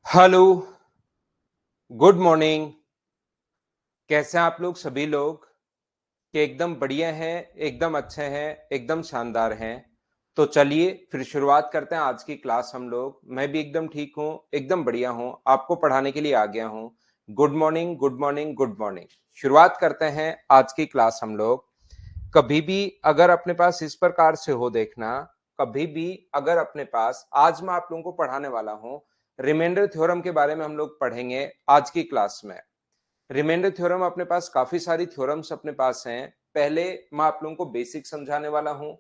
Hello, good morning. कैसे हैं आप लोग सभी लोग? कि एकदम बढ़िया हैं, एकदम अच्छे हैं, एकदम शानदार हैं। तो चलिए फिर शुरुआत करते हैं आज की क्लास हम लोग। मैं भी एकदम ठीक हूँ, एकदम बढ़िया हूँ, आपको पढ़ाने के लिए आ गया हूँ। Good morning, good morning, good morning. शुरुआत करते हैं आज की क्लास हम लोग। कभी भी अगर अपने पास इस प्रकार से हो देखना, कभी भी अगर अपने पास आज मैं आप लोगों को पढ़ाने वाला हूँ, रिमाइंडर थ्योरम के बारे में हम लोग पढ़ेंगे आज की क्लास में। रिमाइंडर थ्योरम अपने पास काफी सारी थ्योरम्स अपने पास हैं। पहले मैं आप लोगों को बेसिक समझाने वाला हूँ,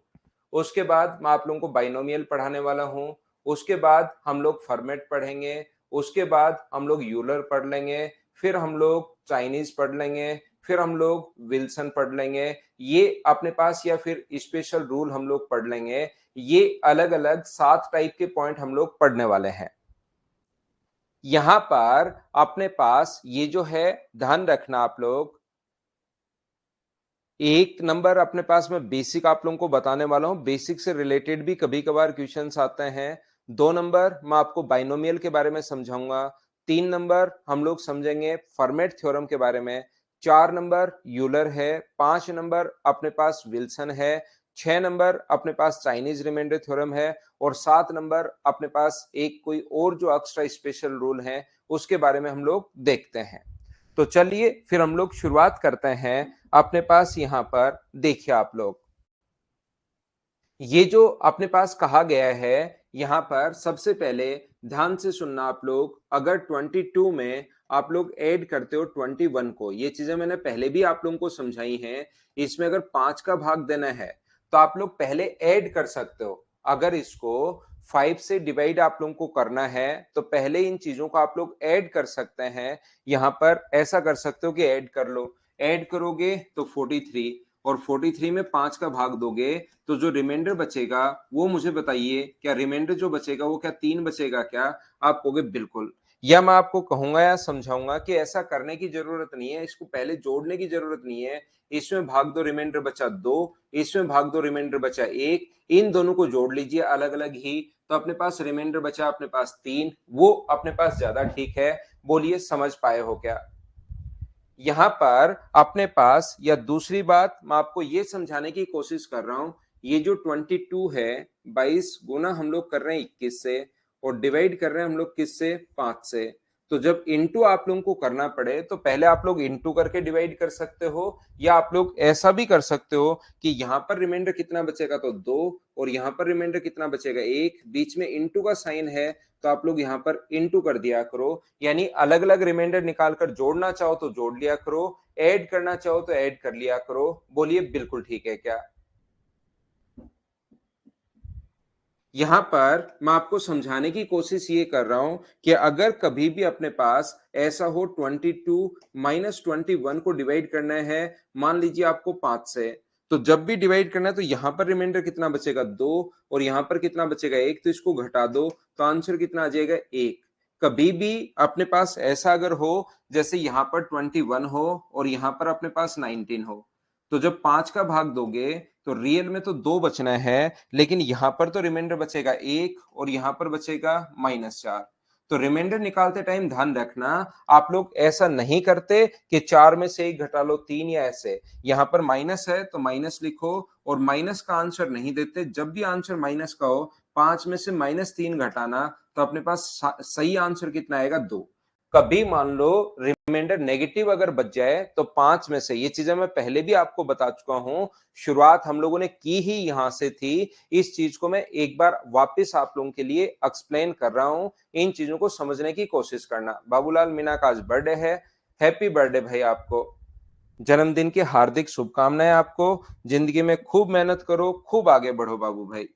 उसके बाद मैं आप लोगों को बाइनोमियल पढ़ाने वाला हूँ, उसके बाद हम लोग फॉर्मेट पढ़ेंगे, उसके बाद हम लोग यूलर पढ़ लेंगे, फिर हम लोग चाइनीज पढ़ लेंगे, फिर हम लोग विल्सन पढ़ लेंगे। ये अपने पास या फिर स्पेशल रूल हम लोग पढ़ लेंगे। ये अलग अलग 7 टाइप के पॉइंट हम लोग पढ़ने वाले हैं। यहां पर अपने पास ये जो है ध्यान रखना आप लोग। एक नंबर अपने पास में बेसिक आप लोगों को बताने वाला हूं, बेसिक से रिलेटेड भी कभी कभार क्वेश्चंस आते हैं। 2 नंबर मैं आपको बाइनोमियल के बारे में समझाऊंगा। 3 नंबर हम लोग समझेंगे फॉर्मेट थ्योरम के बारे में। 4 नंबर यूलर है। 5 नंबर अपने पास विल्सन है। 6 नंबर अपने पास चाइनीज रिमाइंडर थ्योरम है। और 7 नंबर अपने पास एक कोई और जो एक्स्ट्रा स्पेशल रूल है उसके बारे में हम लोग देखते हैं। तो चलिए फिर हम लोग शुरुआत करते हैं। अपने पास यहां पर देखिए आप लोग, ये जो अपने पास कहा गया है, यहां पर सबसे पहले ध्यान से सुनना आप लोग। अगर 22 में आप लोग ऐड करते हो 21 को, ये चीजें मैंने पहले भी आप लोगों को समझाई हैं। इसमें अगर 5 का भाग देना है तो आप लोग पहले ऐड कर सकते हो। अगर इसको 5 से डिवाइड आप लोगों को करना है तो पहले इन चीजों को आप लोग ऐड कर सकते हैं। यहां पर ऐसा कर सकते हो कि ऐड कर लो। ऐड करोगे तो 43, और 43 में 5 का भाग दोगे तो जो रिमाइंडर बचेगा वो मुझे बताइए। क्या रिमाइंडर जो बचेगा वो क्या 3 बचेगा क्या? आप कहोगे बिल्कुल। या मैं आपको कहूंगा या समझाऊंगा कि ऐसा करने की जरूरत नहीं है, इसको पहले जोड़ने की जरूरत नहीं है। इसमें भाग दो, रिमाइंडर बचा 2, इसमें भाग दो, रिमाइंडर बचा 1, इन दोनों को जोड़ लीजिए अलग अलग ही, तो अपने पास रिमाइंडर बचा अपने पास 3, वो अपने पास ज्यादा ठीक है। बोलिए समझ पाए हो क्या? यहां पर अपने पास या दूसरी बात मैं आपको यह समझाने की कोशिश कर रहा हूं, ये जो 22 है, 22 गुना हम लोग कर रहे हैं 21 से, और डिवाइड कर रहे हैं हम लोग किस से? 5 से। तो जब इंटू आप लोगों को करना पड़े तो पहले आप लोग इंटू करके डिवाइड कर सकते हो, या आप लोग ऐसा भी कर सकते हो कि यहां पर रिमाइंडर कितना बचेगा तो 2, और यहां पर रिमाइंडर कितना बचेगा 1, बीच में इंटू का साइन है तो आप लोग यहां पर इंटू कर दिया करो। यानी अलग अलग रिमाइंडर निकालकर जोड़ना चाहो तो जोड़ लिया करो, ऐड करना चाहो तो ऐड कर लिया करो। बोलिए बिल्कुल ठीक है क्या? यहां पर मैं आपको समझाने की कोशिश ये कर रहा हूं कि अगर कभी भी अपने पास ऐसा हो 22 माइनस 21 को डिवाइड करना है, मान लीजिए आपको 5 से, तो जब भी डिवाइड करना है तो यहां पर रिमाइंडर कितना बचेगा 2, और यहां पर कितना बचेगा 1, तो इसको घटा दो तो आंसर कितना आ जाएगा 1। कभी भी अपने पास ऐसा अगर हो, जैसे यहां पर 21 हो और यहां पर अपने पास 19 हो, तो जब 5 का भाग दोगे तो रियल में तो 2 बचना है, लेकिन यहां पर तो रिमाइंडर बचेगा 1 और यहां पर बचेगा -4। तो रिमाइंडर निकालते टाइम ध्यान रखना, आप लोग ऐसा नहीं करते कि 4 में से 1 घटा लो 3 या ऐसे। यहां पर माइनस है तो माइनस लिखो, और माइनस का आंसर नहीं देते। जब भी आंसर माइनस का हो, 5 में से -3 घटाना, तो अपने पास सही आंसर कितना आएगा? 2। कभी मान लो रिमाइंडर नेगेटिव अगर बच जाए तो 5 में से, ये चीजें मैं पहले भी आपको बता चुका हूं, शुरुआत हम लोगों ने की ही यहां से थी। इस चीज को मैं एक बार वापस आप लोगों के लिए एक्सप्लेन कर रहा हूं, इन चीजों को समझने की कोशिश करना। बाबूलाल मीना का आज बर्थडे है, हैप्पी बर्थडे भाई आपको। जन्मदिन की हार्दिक शुभकामनाएं आपको। जिंदगी में खूब मेहनत करो, खूब आगे बढ़ो बाबू भाई।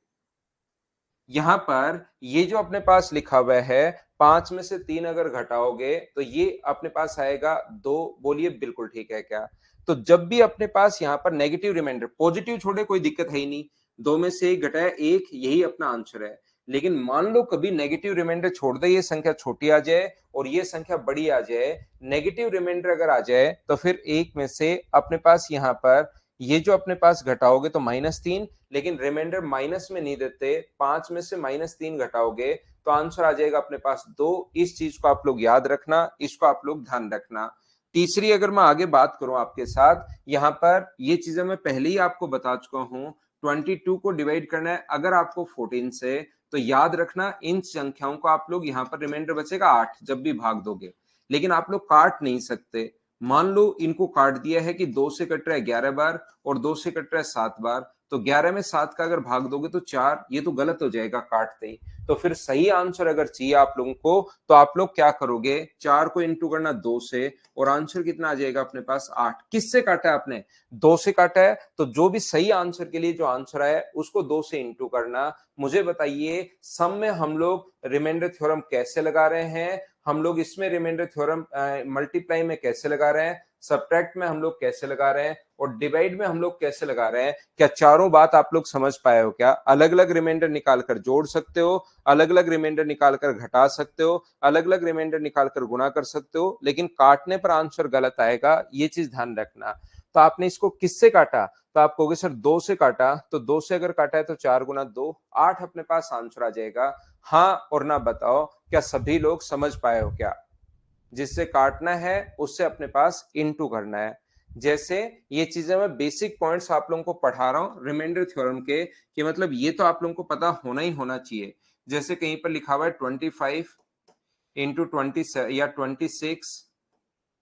यहां पर ये जो अपने पास लिखा हुआ है, 5 में से 3 अगर घटाओगे तो ये अपने पास आएगा 2। बोलिए बिल्कुल ठीक है क्या? तो जब भी अपने पास यहां पर नेगेटिव रिमाइंडर, पॉजिटिव छोड़े कोई दिक्कत है ही नहीं, 2 में से 1 घटाया 1, यही अपना आंसर है। लेकिन मान लो कभी नेगेटिव रिमाइंडर छोड़ दे, ये संख्या छोटी आ जाए और ये संख्या बड़ी आ जाए, नेगेटिव रिमाइंडर अगर आ जाए तो फिर 1 में से अपने पास यहां पर ये जो अपने पास घटाओगे तो -3, लेकिन रिमाइंडर माइनस में नहीं देते, 5 में से -3 घटाओगे तो आंसर आ जाएगा अपने पास 2। इस चीज को आप लोग याद रखना, इसको आप लोग ध्यान रखना। तीसरी अगर मैं आगे बात करूं आपके साथ, यहाँ पर ये चीजें मैं पहले ही आपको बता चुका हूं। 22 को डिवाइड करना है अगर आपको 14 से, तो याद रखना इन संख्याओं को आप लोग, यहाँ पर रिमाइंडर बचेगा 8 जब भी भाग दोगे, लेकिन आप लोग काट नहीं सकते। मान लो इनको काट दिया है कि 2 से कट रहा है 11 बार और 2 से कट रहा है 7 बार, तो 11 में 7 का अगर भाग दोगे तो 4, ये तो गलत हो जाएगा काटते ही। तो फिर सही आंसर अगर चाहिए आप लोगों को, तो आप लोग क्या करोगे, 4 को इंटू करना 2 से, और आंसर कितना आ जाएगा अपने पास 8। किससे काटा है आपने, 2 से काटा है, तो जो भी सही आंसर के लिए जो आंसर है उसको 2 से इंटू करना। मुझे बताइए सम में हम लोग रिमाइंडर थ्योरम कैसे लगा रहे हैं, हम लोग इसमें रिमाइंडर थ्योरम मल्टीप्लाई में कैसे लगा रहे हैं, सब्ट्रैक्ट में हम लोग कैसे लगा रहे हैं, और डिवाइड में हम लोग कैसे लगा रहे हैं। क्या चारों बात आप लोग समझ पाए हो क्या? अलग अलग रिमाइंडर निकालकर जोड़ सकते हो, अलग अलग रिमाइंडर निकालकर घटा सकते हो, अलग अलग रिमाइंडर निकालकर गुणा कर सकते हो, लेकिन काटने पर आंसर गलत आएगा, ये चीज ध्यान रखना। तो आपने इसको किससे काटा, तो आप कहोगे सर 2 से काटा, तो 2 से अगर काटा है तो 4 गुना 2, 8 अपने पास आंसर आ जाएगा। हाँ और ना बताओ, क्या सभी लोग समझ पाए हो क्या? जिससे काटना है उससे अपने पास इनटू करना है। जैसे ये चीजें मैं बेसिक पॉइंट्स आप लोगों को पढ़ा रहा हूं रिमाइंडर थ्योरम के, कि मतलब ये तो आप लोगों को पता होना ही होना चाहिए। जैसे कहीं पर लिखा हुआ है 25 इंटू 20 या 26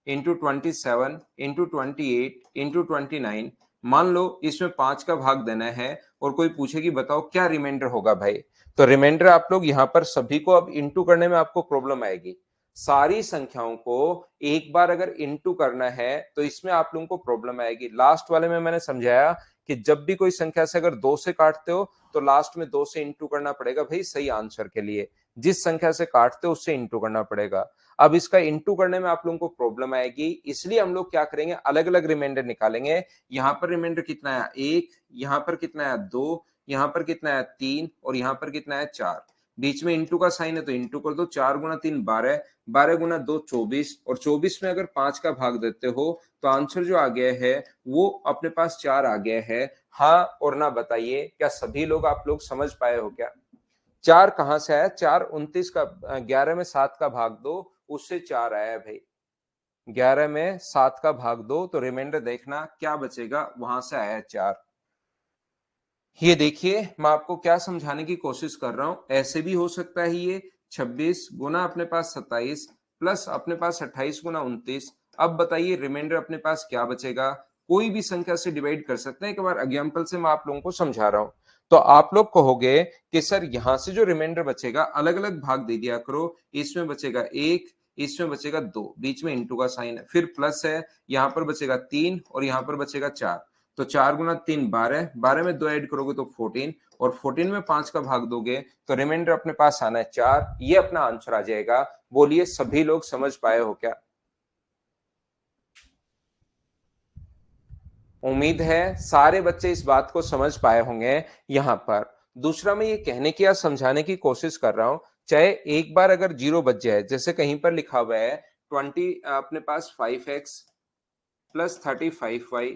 इंटू 27 इंटू 28 इंटू 29। मान लो इसमें 5 का भाग देना है और कोई पूछे कि बताओ क्या रिमाइंडर होगा भाई, तो रिमाइंडर आप लोग यहाँ पर सभी को अब इंटू करने में आपको प्रॉब्लम आएगी। सारी संख्याओं को एक बार अगर इंटू करना है तो इसमें आप लोगों को प्रॉब्लम आएगी। लास्ट वाले में मैंने समझाया कि जब भी कोई संख्या से अगर 2 से काटते हो तो लास्ट में 2 से इंटू करना पड़ेगा भाई सही आंसर के लिए। जिस संख्या से काटते हो उससे इंटू करना पड़ेगा। अब इसका इंटू करने में आप लोगों को प्रॉब्लम आएगी, इसलिए हम लोग क्या करेंगे, अलग अलग रिमाइंडर निकालेंगे। यहाँ पर रिमाइंडर कितना है 1, यहाँ पर कितना है 2, यहाँ पर कितना है 3 और यहाँ पर कितना है 4। बीच में इंटू का साइन है तो इंटू कर दो, 4 गुना 3 12, 12 गुना 2 24, और 24 में अगर 5 का भाग देते हो तो आंसर जो आ गया है वो अपने पास 4 आ गया है। हाँ और ना बताइए, क्या सभी लोग आप लोग समझ पाए हो क्या? 4 कहां से आया, 4 29 का, 11 में 7 का भाग दो उससे 4 आया है भाई। 11 में 7 का भाग दो तो रिमाइंडर देखना क्या बचेगा, वहां से आया 4। ये देखिए मैं आपको क्या समझाने की कोशिश कर रहा हूं, ऐसे भी हो सकता है ये 26 गुना अपने पास 27 प्लस अपने पास 28 गुना 29। अब बताइए रिमाइंडर अपने पास क्या बचेगा, कोई भी संख्या से डिवाइड कर सकते हैं। एक बार एग्जांपल से मैं आप लोगों को समझा रहा हूं। तो आप लोग कहोगे कि सर यहां से जो रिमाइंडर बचेगा अलग अलग भाग दे दिया करो, इसमें बचेगा 1, इसमें बचेगा 2, बीच में इंटू का साइन है, फिर प्लस है, यहाँ पर बचेगा 3 और यहाँ पर बचेगा 4। तो 4 गुना 3 12, 12 में 2 ऐड करोगे तो 14, और 14 में 5 का भाग दोगे तो रिमाइंडर अपने पास आना है 4। ये अपना आंसर आ जाएगा। बोलिए सभी लोग समझ पाए हो क्या? उम्मीद है सारे बच्चे इस बात को समझ पाए होंगे। यहाँ पर दूसरा मैं ये कहने की या समझाने की कोशिश कर रहा हूं, चाहे एक बार अगर जीरो बच जाए, जैसे कहीं पर लिखा हुआ है 20 अपने पास 5x प्लस 35y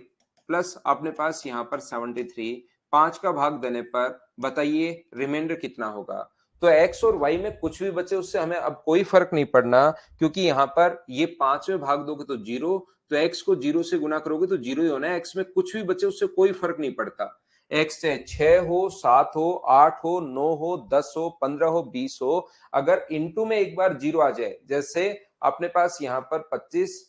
प्लस अपने पास यहाँ पर 73, 5 का भाग देने पर बताइए रिमाइंडर कितना होगा। तो x और y में कुछ भी बचे उससे हमें अब कोई फर्क नहीं पड़ना, क्योंकि यहाँ पर ये 5 में भाग दोगे तो जीरो, तो x को जीरो से गुना करोगे तो जीरो ही होना है। x में कुछ भी बचे उससे कोई फर्क नहीं पड़ता। x चाहे 6 हो, 7 हो, 8 हो, 9 हो, 10 हो, 15 हो, 20 हो, अगर इनटू में एक बार जीरो आ जाए, जैसे अपने पास यहाँ पर 25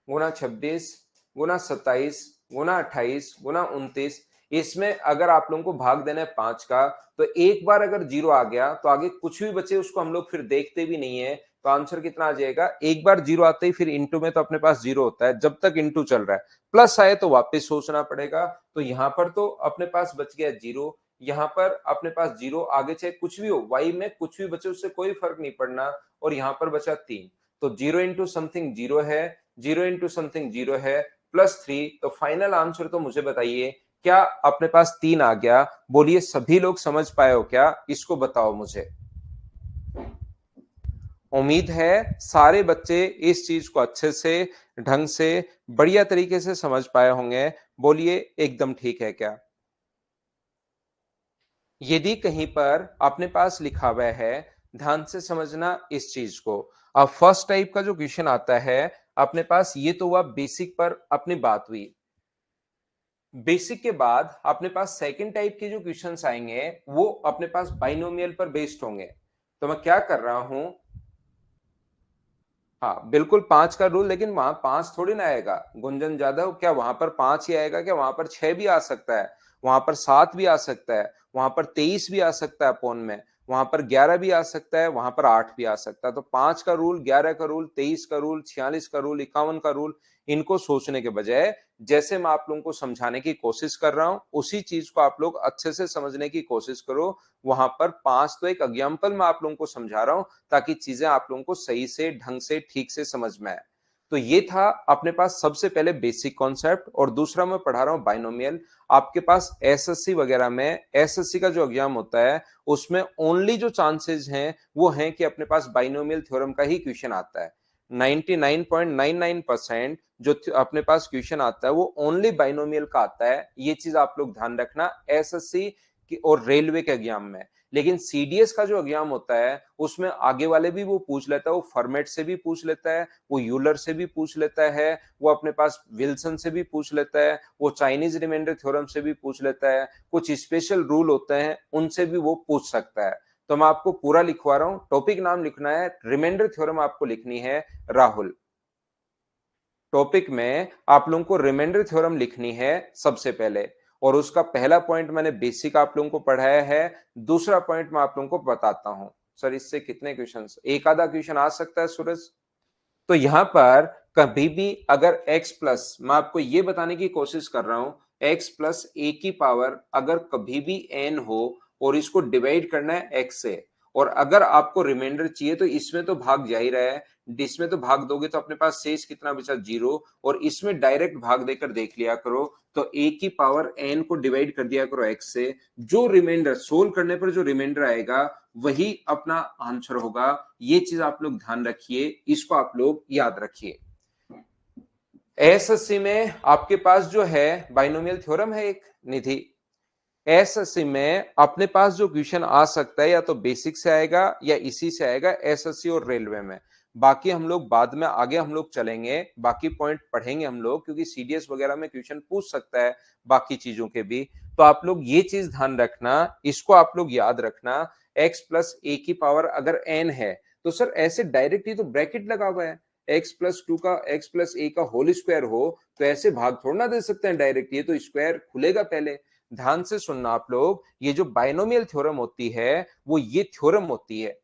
गुना 26 गुना 27 गुना 28 गुना 29, इसमें अगर आप लोगों को भाग देना है 5 का, तो एक बार अगर जीरो आ गया तो आगे कुछ भी बचे उसको हम लोग फिर देखते भी नहीं है। तो आंसर कितना आ जाएगा, एक बार जीरो आते ही फिर इंटू में तो अपने पास जीरो होता है जब तक इंटू चल रहा है, प्लस आए तो वापस सोचना पड़ेगा। तो यहां पर तो अपने पास बच गया जीरो, यहाँ पर अपने पास जीरो, आगे चाहे कुछ भी हो, वाई में कुछ भी बचे उससे कोई फर्क नहीं पड़ना, और यहाँ पर बचा 3। तो जीरो इंटू समथिंग जीरो है, जीरो इंटू समथिंग जीरो है, प्लस 3, तो फाइनल आंसर तो मुझे बताइए क्या अपने पास 3 आ गया। बोलिए सभी लोग समझ पाए हो क्या, इसको बताओ मुझे। उम्मीद है सारे बच्चे इस चीज को अच्छे से, ढंग से, बढ़िया तरीके से समझ पाए होंगे। बोलिए एकदम ठीक है क्या? यदि कहीं पर अपने पास लिखा हुआ है, ध्यान से समझना इस चीज को। अब फर्स्ट टाइप का जो क्वेश्चन आता है अपने पास, ये तो हुआ बेसिक पर अपनी बात हुई। बेसिक के बाद अपने पास सेकंड टाइप के जो क्वेश्चंस आएंगे वो अपने पास बाइनोमियल पर बेस्ड होंगे। तो मैं क्या कर रहा हूं, हाँ बिल्कुल 5 का रूल, लेकिन वहां 5 थोड़ी ना आएगा गुंजन जाधव, क्या वहां पर 5 ही आएगा? क्या वहां पर 6 भी आ सकता है, वहां पर 7 भी आ सकता है, वहां पर 23 भी आ सकता है अपोन में, वहां पर 11 भी आ सकता है, वहां पर 8 भी आ सकता है। तो 5 का रूल, 11 का रूल, 23 का रूल, 46 का रूल, 51 का रूल, इनको सोचने के बजाय जैसे मैं आप लोगों को समझाने की कोशिश कर रहा हूं उसी चीज को आप लोग अच्छे से समझने की कोशिश करो। वहां पर 5 तो एक एग्जाम्पल मैं आप लोगों को समझा रहा हूं ताकि चीजें आप लोगों को सही से, ढंग से, ठीक से समझ में आए। तो ये था अपने पास सबसे पहले बेसिक कॉन्सेप्ट, और दूसरा मैं पढ़ा रहा हूं बाइनोमियल। आपके पास एसएससी वगैरह में, एसएससी का जो एग्जाम होता है उसमें ओनली जो चांसेस हैं वो हैं कि अपने पास बाइनोमियल थ्योरम का ही क्वेश्चन आता है। 99.99% जो अपने पास क्वेश्चन आता है वो ओनली बाइनोमियल का आता है। ये चीज आप लोग ध्यान रखना एसएससी और रेलवे के एग्जाम में। लेकिन सीडीएस का जो एग्जाम होता है उसमें आगे वाले भी वो पूछ लेता है, वो फॉर्मेट से भी पूछ लेता है, वो यूलर से भी पूछ लेता है, वो अपने पास विल्सन से भी पूछ लेता है, वो चाइनीज रिमाइंडर थ्योरम से भी पूछ लेता है, कुछ स्पेशल रूल होते हैं उनसे भी वो पूछ सकता है। तो मैं आपको पूरा लिखवा रहा हूं, टॉपिक नाम लिखना है, रिमाइंडर थ्योरम आपको लिखनी है राहुल। टॉपिक में आप लोगों को रिमाइंडर थ्योरम लिखनी है सबसे पहले, और उसका पहला पॉइंट मैंने बेसिक आप लोगों को पढ़ाया है। दूसरा पॉइंट मैं आप लोगों को बताता हूं। सर इससे कितने क्वेश्चंस, एक आधा क्वेश्चन आ सकता है सूरज। तो यहां पर कभी भी अगर x प्लस, मैं आपको ये बताने की कोशिश कर रहा हूं, x प्लस ए की पावर अगर कभी भी n हो और इसको डिवाइड करना है x से, और अगर आपको रिमाइंडर चाहिए तो इसमें तो भाग जा ही रहा है, इसमें तो भाग दोगे तो अपने पास शेष कितना बचा, 0, और इसमें डायरेक्ट भाग देकर देख लिया करो। तो a की पावर n को डिवाइड कर दिया करो x से, जो रिमाइंडर सोल्व करने पर जो रिमाइंडर आएगा वही अपना आंसर होगा। ये चीज आप लोग ध्यान रखिए, इसको आप लोग याद रखिए। एसएससी में आपके पास जो है बाइनोमियल थ्योरम है एक, निधि। एसएससी में अपने पास जो क्वेश्चन आ सकता है या तो बेसिक से आएगा या इसी से आएगा, एसएससी और रेलवे में। बाकी हम लोग बाद में आगे हम लोग चलेंगे, बाकी पॉइंट पढ़ेंगे हम लोग, क्योंकि सीडीएस वगैरह में क्वेश्चन पूछ सकता है बाकी चीजों के भी। तो आप लोग ये चीज ध्यान रखना, इसको आप लोग याद रखना। x प्लस ए की पावर अगर n है तो सर ऐसे डायरेक्ट ही तो ब्रैकेट लगा हुआ है, x प्लस टू का, x प्लस ए का होल स्क्वायर हो तो ऐसे भाग थोड़ा ना दे सकते हैं डायरेक्ट, ये तो स्क्वायर खुलेगा पहले। ध्यान से सुनना आप लोग, ये जो बाइनोमियल थ्योरम होती है वो ये थ्योरम होती है,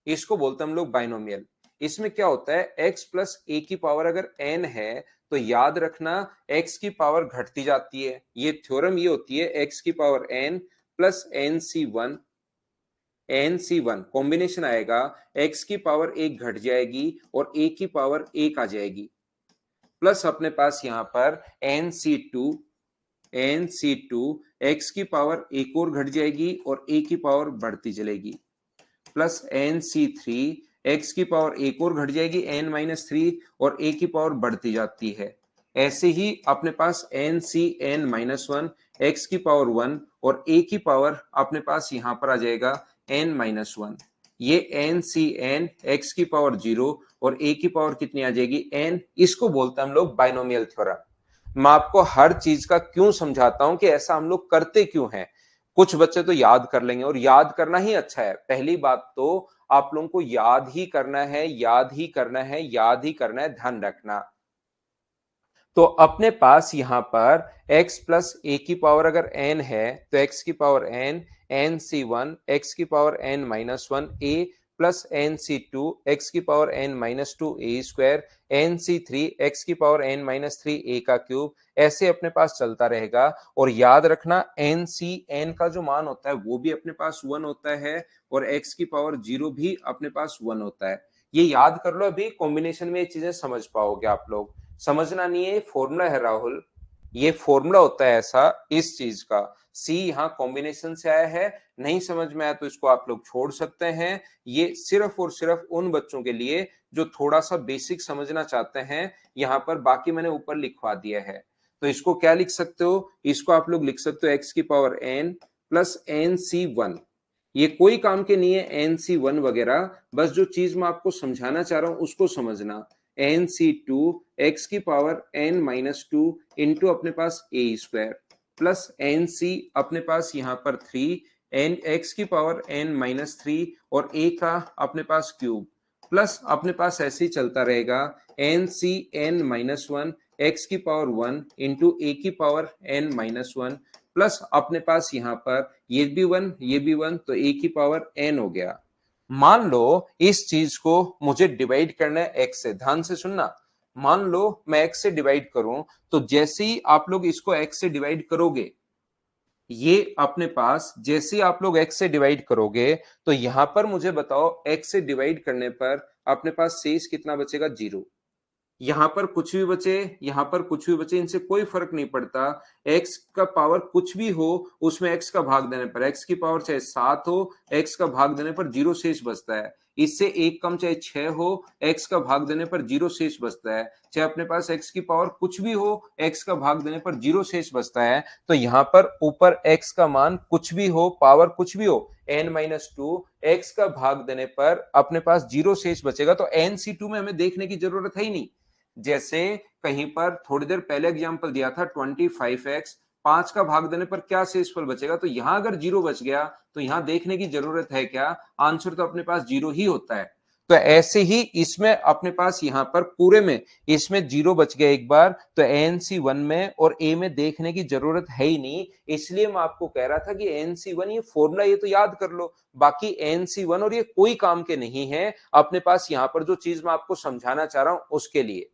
इसको बोलते हैं हम लोग बाइनोमियल। इसमें क्या होता है, x प्लस ए की पावर अगर n है तो याद रखना x की पावर घटती जाती है। ये थ्योरम ये होती है x की power n plus nc1, nc1 combination आएगा, x की पावर एक घट जाएगी और a की पावर एक आ जाएगी, प्लस अपने पास यहां पर nc2, nc2 x की पावर एक और घट जाएगी और a की पावर बढ़ती चलेगी, प्लस nc3 x की पावर एक और घट जाएगी n-3 और a की पावर बढ़ती जाती है। ऐसे ही अपने पास ncn-1 x की पावर 1 और a की पावर अपने पास यहां पर आ जाएगा n-1। ये ncn x की पावर 0 और a की पावर कितनी आ जाएगी, n। इसको बोलते हैं हम लोग बाइनोमियल थ्योरम। मैं आपको हर चीज का क्यों समझाता हूं कि ऐसा हम लोग करते क्यों हैं। कुछ बच्चे तो याद कर लेंगे, और याद करना ही अच्छा है। पहली बात तो आप लोगों को याद ही करना है, याद ही करना है, याद ही करना है, ध्यान रखना। तो अपने पास यहां पर x प्लस ए की पावर अगर n है तो x की पावर n, nc1 x की power n-1 a plus nc2 x की power n-2 a square, nc3 x की पावर n-3 a का क्यूब, ऐसे अपने पास चलता रहेगा। और याद रखना ncn का जो मान होता है वो भी अपने पास 1 होता है और x की पावर 0 भी अपने पास 1 होता है। ये याद कर लो, अभी कॉम्बिनेशन में ये चीजें समझ पाओगे आप लोग। समझना नहीं है, फॉर्मूला है राहुल, ये फॉर्मूला होता है ऐसा इस चीज का। सी यहाँ कॉम्बिनेशन से आया है, नहीं समझ में आया तो इसको आप लोग छोड़ सकते हैं। ये सिर्फ और सिर्फ उन बच्चों के लिए जो थोड़ा सा बेसिक समझना चाहते हैं, यहाँ पर बाकी मैंने ऊपर लिखवा दिया है। तो इसको क्या लिख सकते हो, इसको आप लोग लिख सकते हो x की पावर n प्लस NC1। ये कोई काम के नहीं है NC1 वगैरह, बस जो चीज मैं आपको समझाना चाह रहा हूं उसको समझना। NC2 x की पावर n-2 इंटू अपने पास a स्क्वायर प्लस NC अपने पास यहाँ पर 3 n x की पावर n-3 और a का अपने पास क्यूब प्लस अपने पास ऐसे ही चलता रहेगा NCn-1 x की पावर 1 इंटू a की पावर n-1 प्लस अपने पास यहाँ पर ये भी 1 ये भी 1 तो a की पावर n हो गया। मान लो इस चीज को मुझे डिवाइड करना है x से, ध्यान से सुनना। मान लो मैं x से डिवाइड करूं तो जैसे ही आप लोग इसको x से डिवाइड करोगे, ये अपने पास जैसे ही आप लोग x से डिवाइड करोगे तो यहां पर मुझे बताओ x से डिवाइड करने पर अपने पास शेष कितना बचेगा? 0। यहां पर कुछ भी बचे, यहां पर कुछ भी बचे, इनसे कोई फर्क नहीं पड़ता। x का पावर कुछ भी हो उसमें x का भाग देने पर, x की पावर चाहे 7 हो, x का भाग देने पर 0 शेष बचता है। इससे एक कम चाहे 6 हो, x का भाग देने पर 0 शेष बचता है। चाहे अपने पास x की पावर कुछ भी हो, x का भाग देने पर 0 शेष बचता है। तो यहां पर ऊपर x का मान कुछ भी हो, पावर कुछ भी हो, n-2 x का भाग देने पर अपने पास 0 शेष बचेगा। तो NC2 में हमें देखने की जरूरत है ही नहीं। जैसे कहीं पर थोड़ी देर पहले एग्जांपल दिया था 25x, 5 का भाग देने पर क्या शेषफल बचेगा? तो यहां अगर 0 बच गया तो यहां देखने की जरूरत है क्या? आंसर तो अपने पास 0 ही होता है। तो ऐसे ही इसमें अपने पास यहां पर पूरे में इसमें 0 बच गया एक बार, तो NC1 में और A में देखने की जरूरत है ही नहीं। इसलिए मैं आपको कह रहा था कि NC1 ये फॉर्मूला ये तो याद कर लो, बाकी NC1 और ये कोई काम के नहीं है। अपने पास यहां पर जो चीज मैं आपको समझाना चाह रहा हूं उसके लिए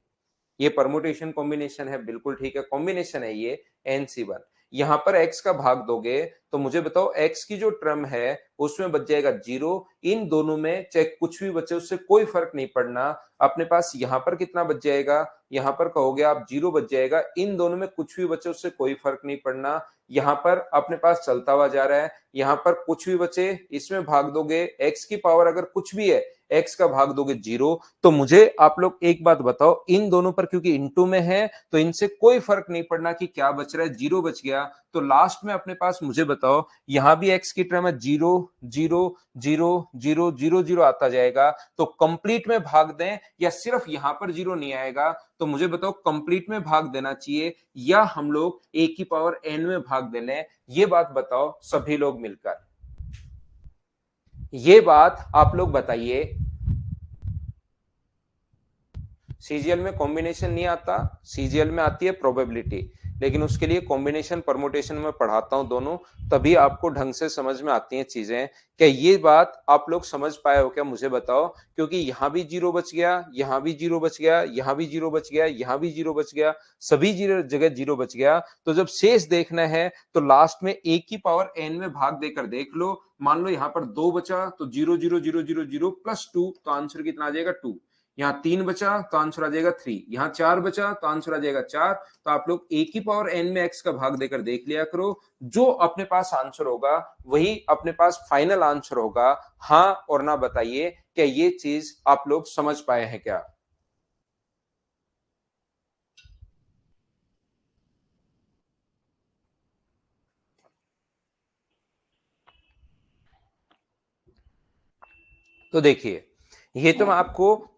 ये परमुटेशन कॉम्बिनेशन है, बिल्कुल ठीक है, कॉम्बिनेशन है ये NC1। यहां पर x का भाग दोगे तो मुझे बताओ x की जो टर्म है उसमें बच जाएगा 0। इन दोनों में चाहे कुछ भी बचे उससे कोई फर्क नहीं पड़ना। अपने पास यहां पर कितना बच जाएगा? यहां पर कहोगे आप 0 बच जाएगा। इन दोनों में कुछ भी बचे उससे कोई फर्क नहीं पड़ना। यहां पर अपने पास चलता हुआ जा रहा है, यहां पर कुछ भी बचे इसमें भाग दोगे, x की पावर अगर कुछ भी है x का भाग दोगे 0। तो मुझे आप लोग एक बात बताओ, इन दोनों पर क्योंकि इनटू में है तो इनसे कोई फर्क नहीं पड़ना कि क्या बच रहा है, 0 बच गया। तो लास्ट में अपने पास मुझे बताओ यहां भी x की टर्म है 0 0 0 0 0 0 आता जाएगा। तो कंप्लीट में भाग दें या सिर्फ यहां पर 0 नहीं आएगा? तो मुझे बताओ कंप्लीट में भाग देना चाहिए या हम लोग a की पावर n में भाग दे लें? ये बात बताओ सभी लोग मिलकर, ये बात आप लोग बताइए। सीजीएल में कॉम्बिनेशन नहीं आता, सीजीएल में आती है प्रोबेबिलिटी, लेकिन उसके लिए कॉम्बिनेशन परमुटेशन में पढ़ाता हूं दोनों, तभी आपको ढंग से समझ में आती हैं चीजें। क्या ये बात आप लोग समझ पाए हो क्या? मुझे बताओ, क्योंकि यहां भी 0 बच गया, यहां भी 0 बच गया, यहां भी 0 बच गया, यहां भी 0 बच गया, सभी जीरो जगह 0 बच गया। तो जब शेष देखना है तो लास्ट में a की पावर n में भाग देकर देख लो। मान लो यहां पर 2 बचा तो 0 0 0 0 0 प्लस 2, तो आंसर कितना आ जाएगा? 2। यहाँ 3 बचा तो आंसर आ जाएगा 3, यहाँ 4 बचा तो आंसर आ जाएगा 4। तो आप लोग a की पावर n में x का भाग देकर देख लिया करो, जो अपने पास आंसर होगा वही अपने पास फाइनल आंसर होगा। हाँ और ना बताइए, क्या ये चीज आप लोग समझ पाए हैं क्या? तो देखिए, ये तो मैं आपको,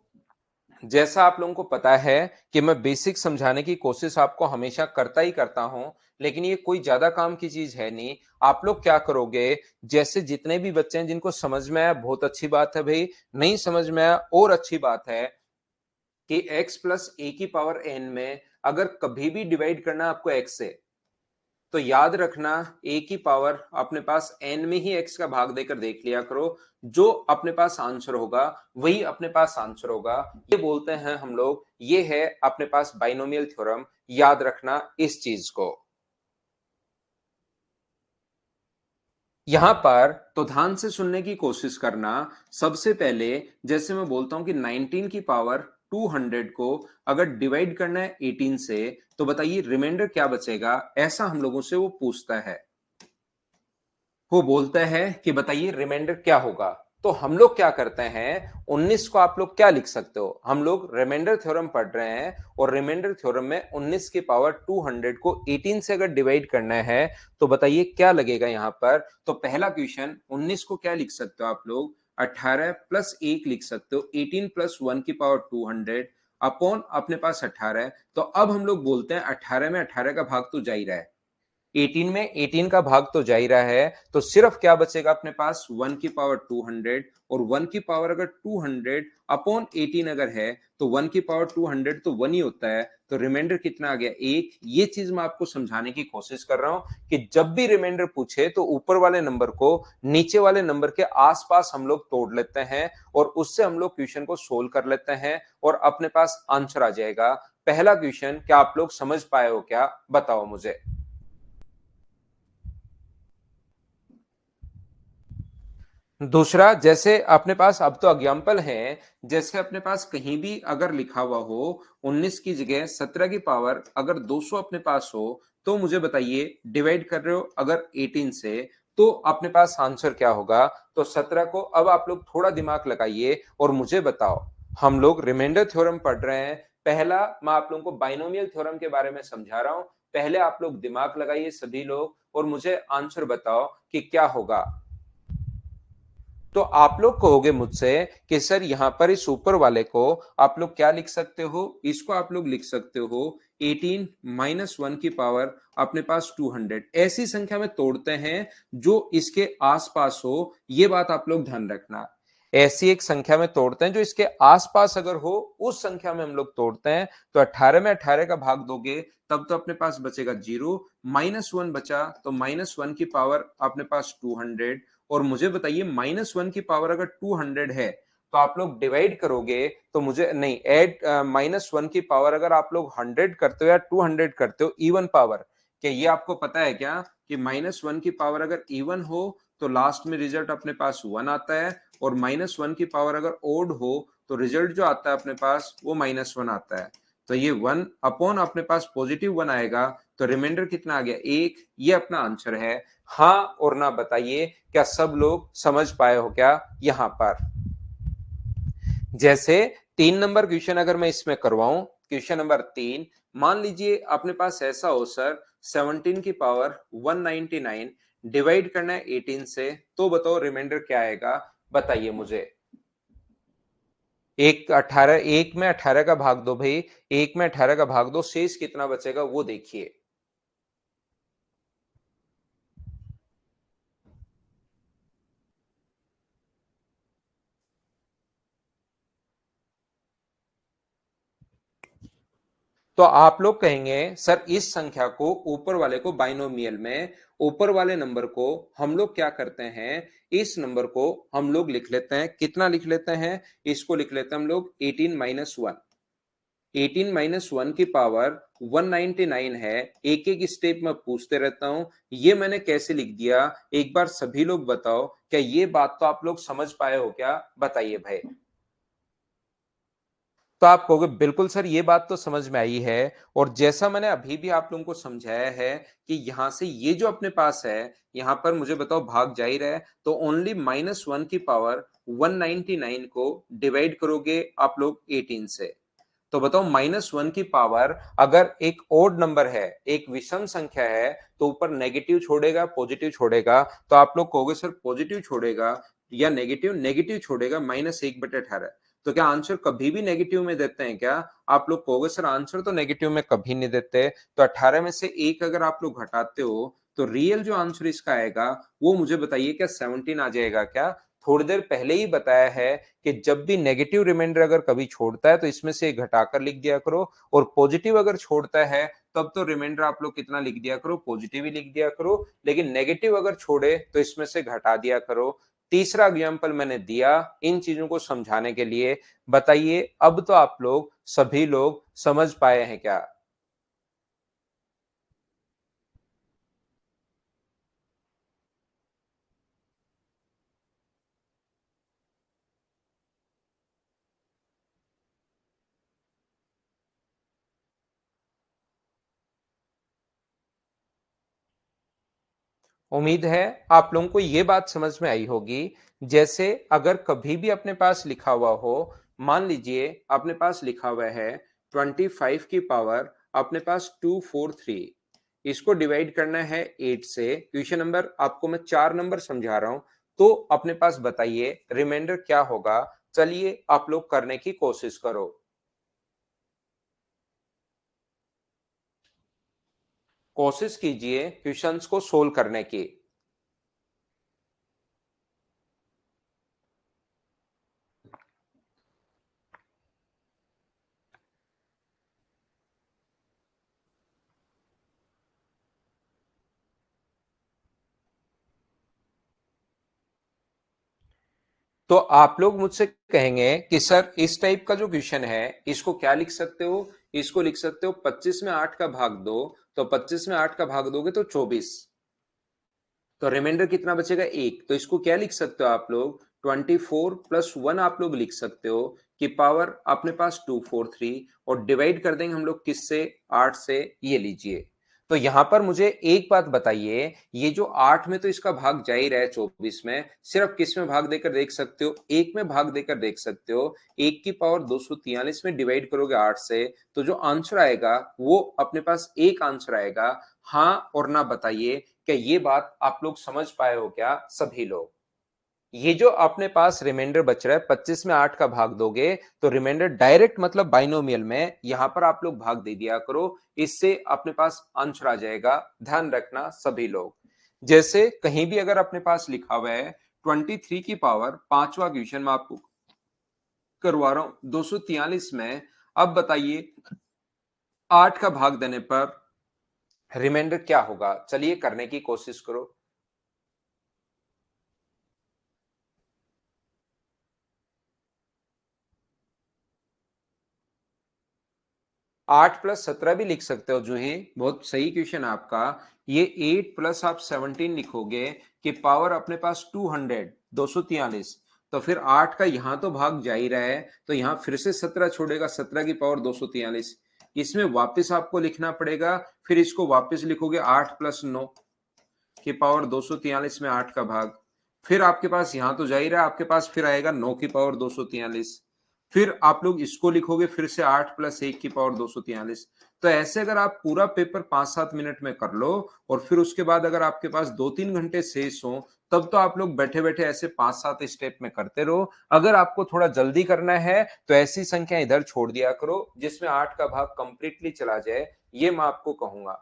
जैसा आप लोगों को पता है कि मैं बेसिक समझाने की कोशिश आपको हमेशा करता ही करता हूं, लेकिन ये कोई ज्यादा काम की चीज है नहीं। आप लोग क्या करोगे, जैसे जितने भी बच्चे हैं जिनको समझ में आया बहुत अच्छी बात है भाई, नहीं समझ में आया और अच्छी बात है कि x प्लस ए की पावर n में अगर कभी भी डिवाइड करना है आपको x से, तो याद रखना a की पावर अपने पास n में ही x का भाग देकर देख लिया करो। जो अपने पास आंसर होगा वही अपने पास आंसर होगा। ये बोलते हैं हम लोग, ये है अपने पास बाइनोमियल थ्योरम। याद रखना इस चीज को। यहां पर तो ध्यान से सुनने की कोशिश करना। सबसे पहले जैसे मैं बोलता हूं कि 19 की पावर 200 को अगर डिवाइड करना है 18 से, तो बताइए रिमाइंडर क्या बचेगा? ऐसा हम लोगों से वो पूछता है, वो बोलता है कि बताइए रिमाइंडर क्या होगा। तो हम लोग क्या करते हैं, 19 को आप लोग क्या लिख सकते हो, हम लोग रिमाइंडर थ्योरम पढ़ रहे हैं और रिमाइंडर थ्योरम में 19 की पावर 200 को 18 से अगर डिवाइड करना है तो बताइए क्या लगेगा यहाँ पर। तो पहला क्वेश्चन, 19 को क्या लिख सकते हो आप लोग, 18 प्लस 1 लिख सकते हो, 18 प्लस 1 की पावर 200 अपॉन अपने पास 18। तो अब हम लोग बोलते हैं 18 में 18 का भाग तो जा ही रहा है, 18 में 18 का भाग तो जा ही रहा है, तो सिर्फ क्या बचेगा अपने पास 1 की पावर 200, और 1 की पावर अगर 200 अपॉन 18 अगर है तो 1 की पावर 200 तो 1 ही होता है, तो रिमाइंडर कितना आ गया, 1। ये चीज मैं आपको समझाने की कोशिश कर रहा हूं कि जब भी रिमाइंडर पूछे तो ऊपर वाले नंबर को नीचे वाले नंबर के आसपास हम लोग तोड़ लेते हैं और उससे हम लोग क्वेश्चन को सोल्व कर लेते हैं और अपने पास आंसर आ जाएगा। पहला क्वेश्चन क्या आप लोग समझ पाए हो क्या, बताओ मुझे। दूसरा, जैसे अपने पास अब तो एग्जाम्पल है, जैसे अपने पास कहीं भी अगर लिखा हुआ हो 19 की जगह 17 की पावर अगर 200 अपने पास हो, तो मुझे बताइए डिवाइड कर रहे हो अगर 18 से, तो अपने पास आंसर क्या होगा। तो 17 को अब आप लोग थोड़ा दिमाग लगाइए और मुझे बताओ, हम लोग रिमाइंडर थ्योरम पढ़ रहे हैं, पहला मैं आप लोगों को बाइनोमियल थ्योरम के बारे में समझा रहा हूं, पहले आप लोग दिमाग लगाइए सभी लोग और मुझे आंसर बताओ कि क्या होगा। तो आप लोग कहोगे मुझसे कि सर यहां पर इस ऊपर वाले को आप लोग क्या लिख सकते हो, इसको आप लोग लिख सकते हो 18 माइनस 1 की पावर अपने पास 200। ऐसी संख्या में तोड़ते हैं जो इसके आसपास हो, ये बात आप लोग ध्यान रखना। ऐसी एक संख्या में तोड़ते हैं जो इसके आसपास अगर हो, उस संख्या में हम लोग तोड़ते हैं। तो 18 में 18 का भाग दोगे तब तो अपने पास बचेगा 0, -1 बचा तो -1 की पावर अपने पास 200। और मुझे बताइए -1 की पावर अगर 200 है तो आप लोग डिवाइड करोगे तो मुझे नहीं ऐड, -1 की पावर अगर आप लोग 100 करते हो या 200 करते हो इवन पावर, क्या ये आपको पता है क्या कि -1 की पावर अगर इवन हो तो लास्ट में रिजल्ट अपने पास 1 आता है, और -1 की पावर अगर ओड हो तो रिजल्ट जो आता है अपने पास वो -1 आता है। तो ये 1 अपॉन अपने पास +1 आएगा, तो रिमाइंडर कितना आ गया, 1। ये अपना आंसर है। हाँ और ना बताइए, क्या सब लोग समझ पाए हो क्या यहां पर। जैसे 3 नंबर क्वेश्चन अगर मैं इसमें करवाऊं, क्वेश्चन नंबर 3, मान लीजिए अपने पास ऐसा हो सर 17 की पावर 199 डिवाइड करना है 18 से, तो बताओ रिमाइंडर क्या आएगा, बताइए मुझे। एक 18, एक में 18 का भाग दो भाई, एक में 18 का भाग दो, शेष कितना बचेगा वो देखिए। तो आप लोग कहेंगे सर इस संख्या को, ऊपर वाले को बाइनोमियल में, ऊपर वाले नंबर को हम लोग क्या करते हैं, इस नंबर को हम लोग लिख लेते हैं, कितना लिख लेते हैं, इसको लिख लेते हैं हम लोग 18 माइनस 1। 18 माइनस 1 की पावर 199 है। एक एक स्टेप में पूछते रहता हूं, ये मैंने कैसे लिख दिया, एक बार सभी लोग बताओ, क्या ये बात तो आप लोग समझ पाए हो क्या, बताइए भाई। तो आप कहोगे बिल्कुल सर ये बात तो समझ में आई है, और जैसा मैंने अभी भी आप लोगों को समझाया है कि यहां से ये जो अपने पास है, यहां पर मुझे बताओ भाग जा ही रहा है, तो ओनली -1 की पावर 199 को डिवाइड करोगे आप लोग 18 से। तो बताओ -1 की पावर अगर एक ओड नंबर है, एक विषम संख्या है, तो ऊपर नेगेटिव छोड़ेगा पॉजिटिव छोड़ेगा, तो आप लोग कहोगे सर पॉजिटिव छोड़ेगा या नेगेटिव, नेगेटिव छोड़ेगा, -1/18। तो क्या आंसर कभी भी नेगेटिव में देते हैं क्या, आप लोग कहोगे सर आंसर तो नेगेटिव में कभी नहीं देते। तो 18 में से 1 अगर आप लोग घटाते हो तो रियल जो आंसर इसका आएगा वो मुझे बताइए क्या 17 आ जाएगा क्या। थोड़ी देर पहले ही बताया है कि जब भी नेगेटिव रिमाइंडर अगर कभी छोड़ता है तो इसमें से घटाकर लिख दिया करो, और पॉजिटिव अगर छोड़ता है तब तो रिमाइंडर आप लोग कितना लिख दिया करो, पॉजिटिव ही लिख दिया करो, लेकिन नेगेटिव अगर छोड़े तो इसमें से घटा दिया करो। तीसरा एग्जाम्पल मैंने दिया इन चीजों को समझाने के लिए। बताइए अब तो आप लोग सभी लोग समझ पाए हैं क्या। उम्मीद है आप लोगों को ये बात समझ में आई होगी। जैसे अगर कभी भी अपने पास लिखा हुआ हो, मान लीजिए अपने पास लिखा हुआ है 25 की पावर अपने पास 243, इसको डिवाइड करना है 8 से। क्वेश्चन नंबर आपको मैं 4 नंबर समझा रहा हूं, तो अपने पास बताइए रिमाइंडर क्या होगा। चलिए आप लोग करने की कोशिश करो। कोशिश कीजिए क्वेश्चंस को सोल्व करने की। तो आप लोग मुझसे कहेंगे कि सर इस टाइप का जो क्वेश्चन है इसको क्या लिख सकते हो। इसको लिख सकते हो 25 में 8 का भाग दो, तो 25 में 8 का भाग दोगे तो 24, तो रिमाइंडर कितना बचेगा एक। तो इसको क्या लिख सकते हो आप लोग, 24+1 आप लोग लिख सकते हो कि पावर अपने पास 243, और डिवाइड कर देंगे हम लोग किससे, 8 से। ये लीजिए। तो यहां पर मुझे एक बात बताइए, ये जो 8 में तो इसका भाग जा ही रहा है 24 में, सिर्फ किस में भाग देकर देख सकते हो, एक में भाग देकर देख सकते हो। एक की पावर 243 में डिवाइड करोगे 8 से, तो जो आंसर आएगा वो अपने पास एक आंसर आएगा। हाँ और ना बताइए, क्या ये बात आप लोग समझ पाए हो क्या सभी लोग। ये जो अपने पास रिमाइंडर बच रहा है, 25 में 8 का भाग दोगे तो रिमाइंडर डायरेक्ट मतलब बाइनोमियल में यहां पर आप लोग भाग दे दिया करो, इससे अपने पास आंसर आ जाएगा। ध्यान रखना सभी लोग। जैसे कहीं भी अगर अपने पास लिखा हुआ है 23 की पावर, पांचवा क्वेश्चन में आपको करवा रहा हूं 243 में, अब बताइए 8 का भाग देने पर रिमाइंडर क्या होगा। चलिए करने की कोशिश करो। 8+17 भी लिख सकते हो जूही, बहुत सही क्वेश्चन है आपका। ये 8 प्लस आप 17 लिखोगे कि पावर अपने पास 243, तो फिर 8 का यहां तो भाग जा ही रहा है, तो यहां फिर से 17 छोड़ेगा, 17 की पावर 243, इसमें वापस आपको लिखना पड़ेगा। फिर इसको वापस लिखोगे 8+9 की पावर 243 में 8 का भाग, फिर आपके पास यहां तो जा ही रहा है, आपके पास फिर आएगा 9 की पावर 243, फिर आप लोग इसको लिखोगे फिर से 8+1 की पावर 243। तो ऐसे अगर आप पूरा पेपर 5-7 मिनट में कर लो, और फिर उसके बाद अगर आपके पास 2-3 घंटे शेष हो, तब तो आप लोग बैठे बैठे ऐसे 5-7 स्टेप में करते रहो। अगर आपको थोड़ा जल्दी करना है तो ऐसी संख्या इधर छोड़ दिया करो जिसमें 8 का भाग कंप्लीटली चला जाए, ये मैं आपको कहूंगा।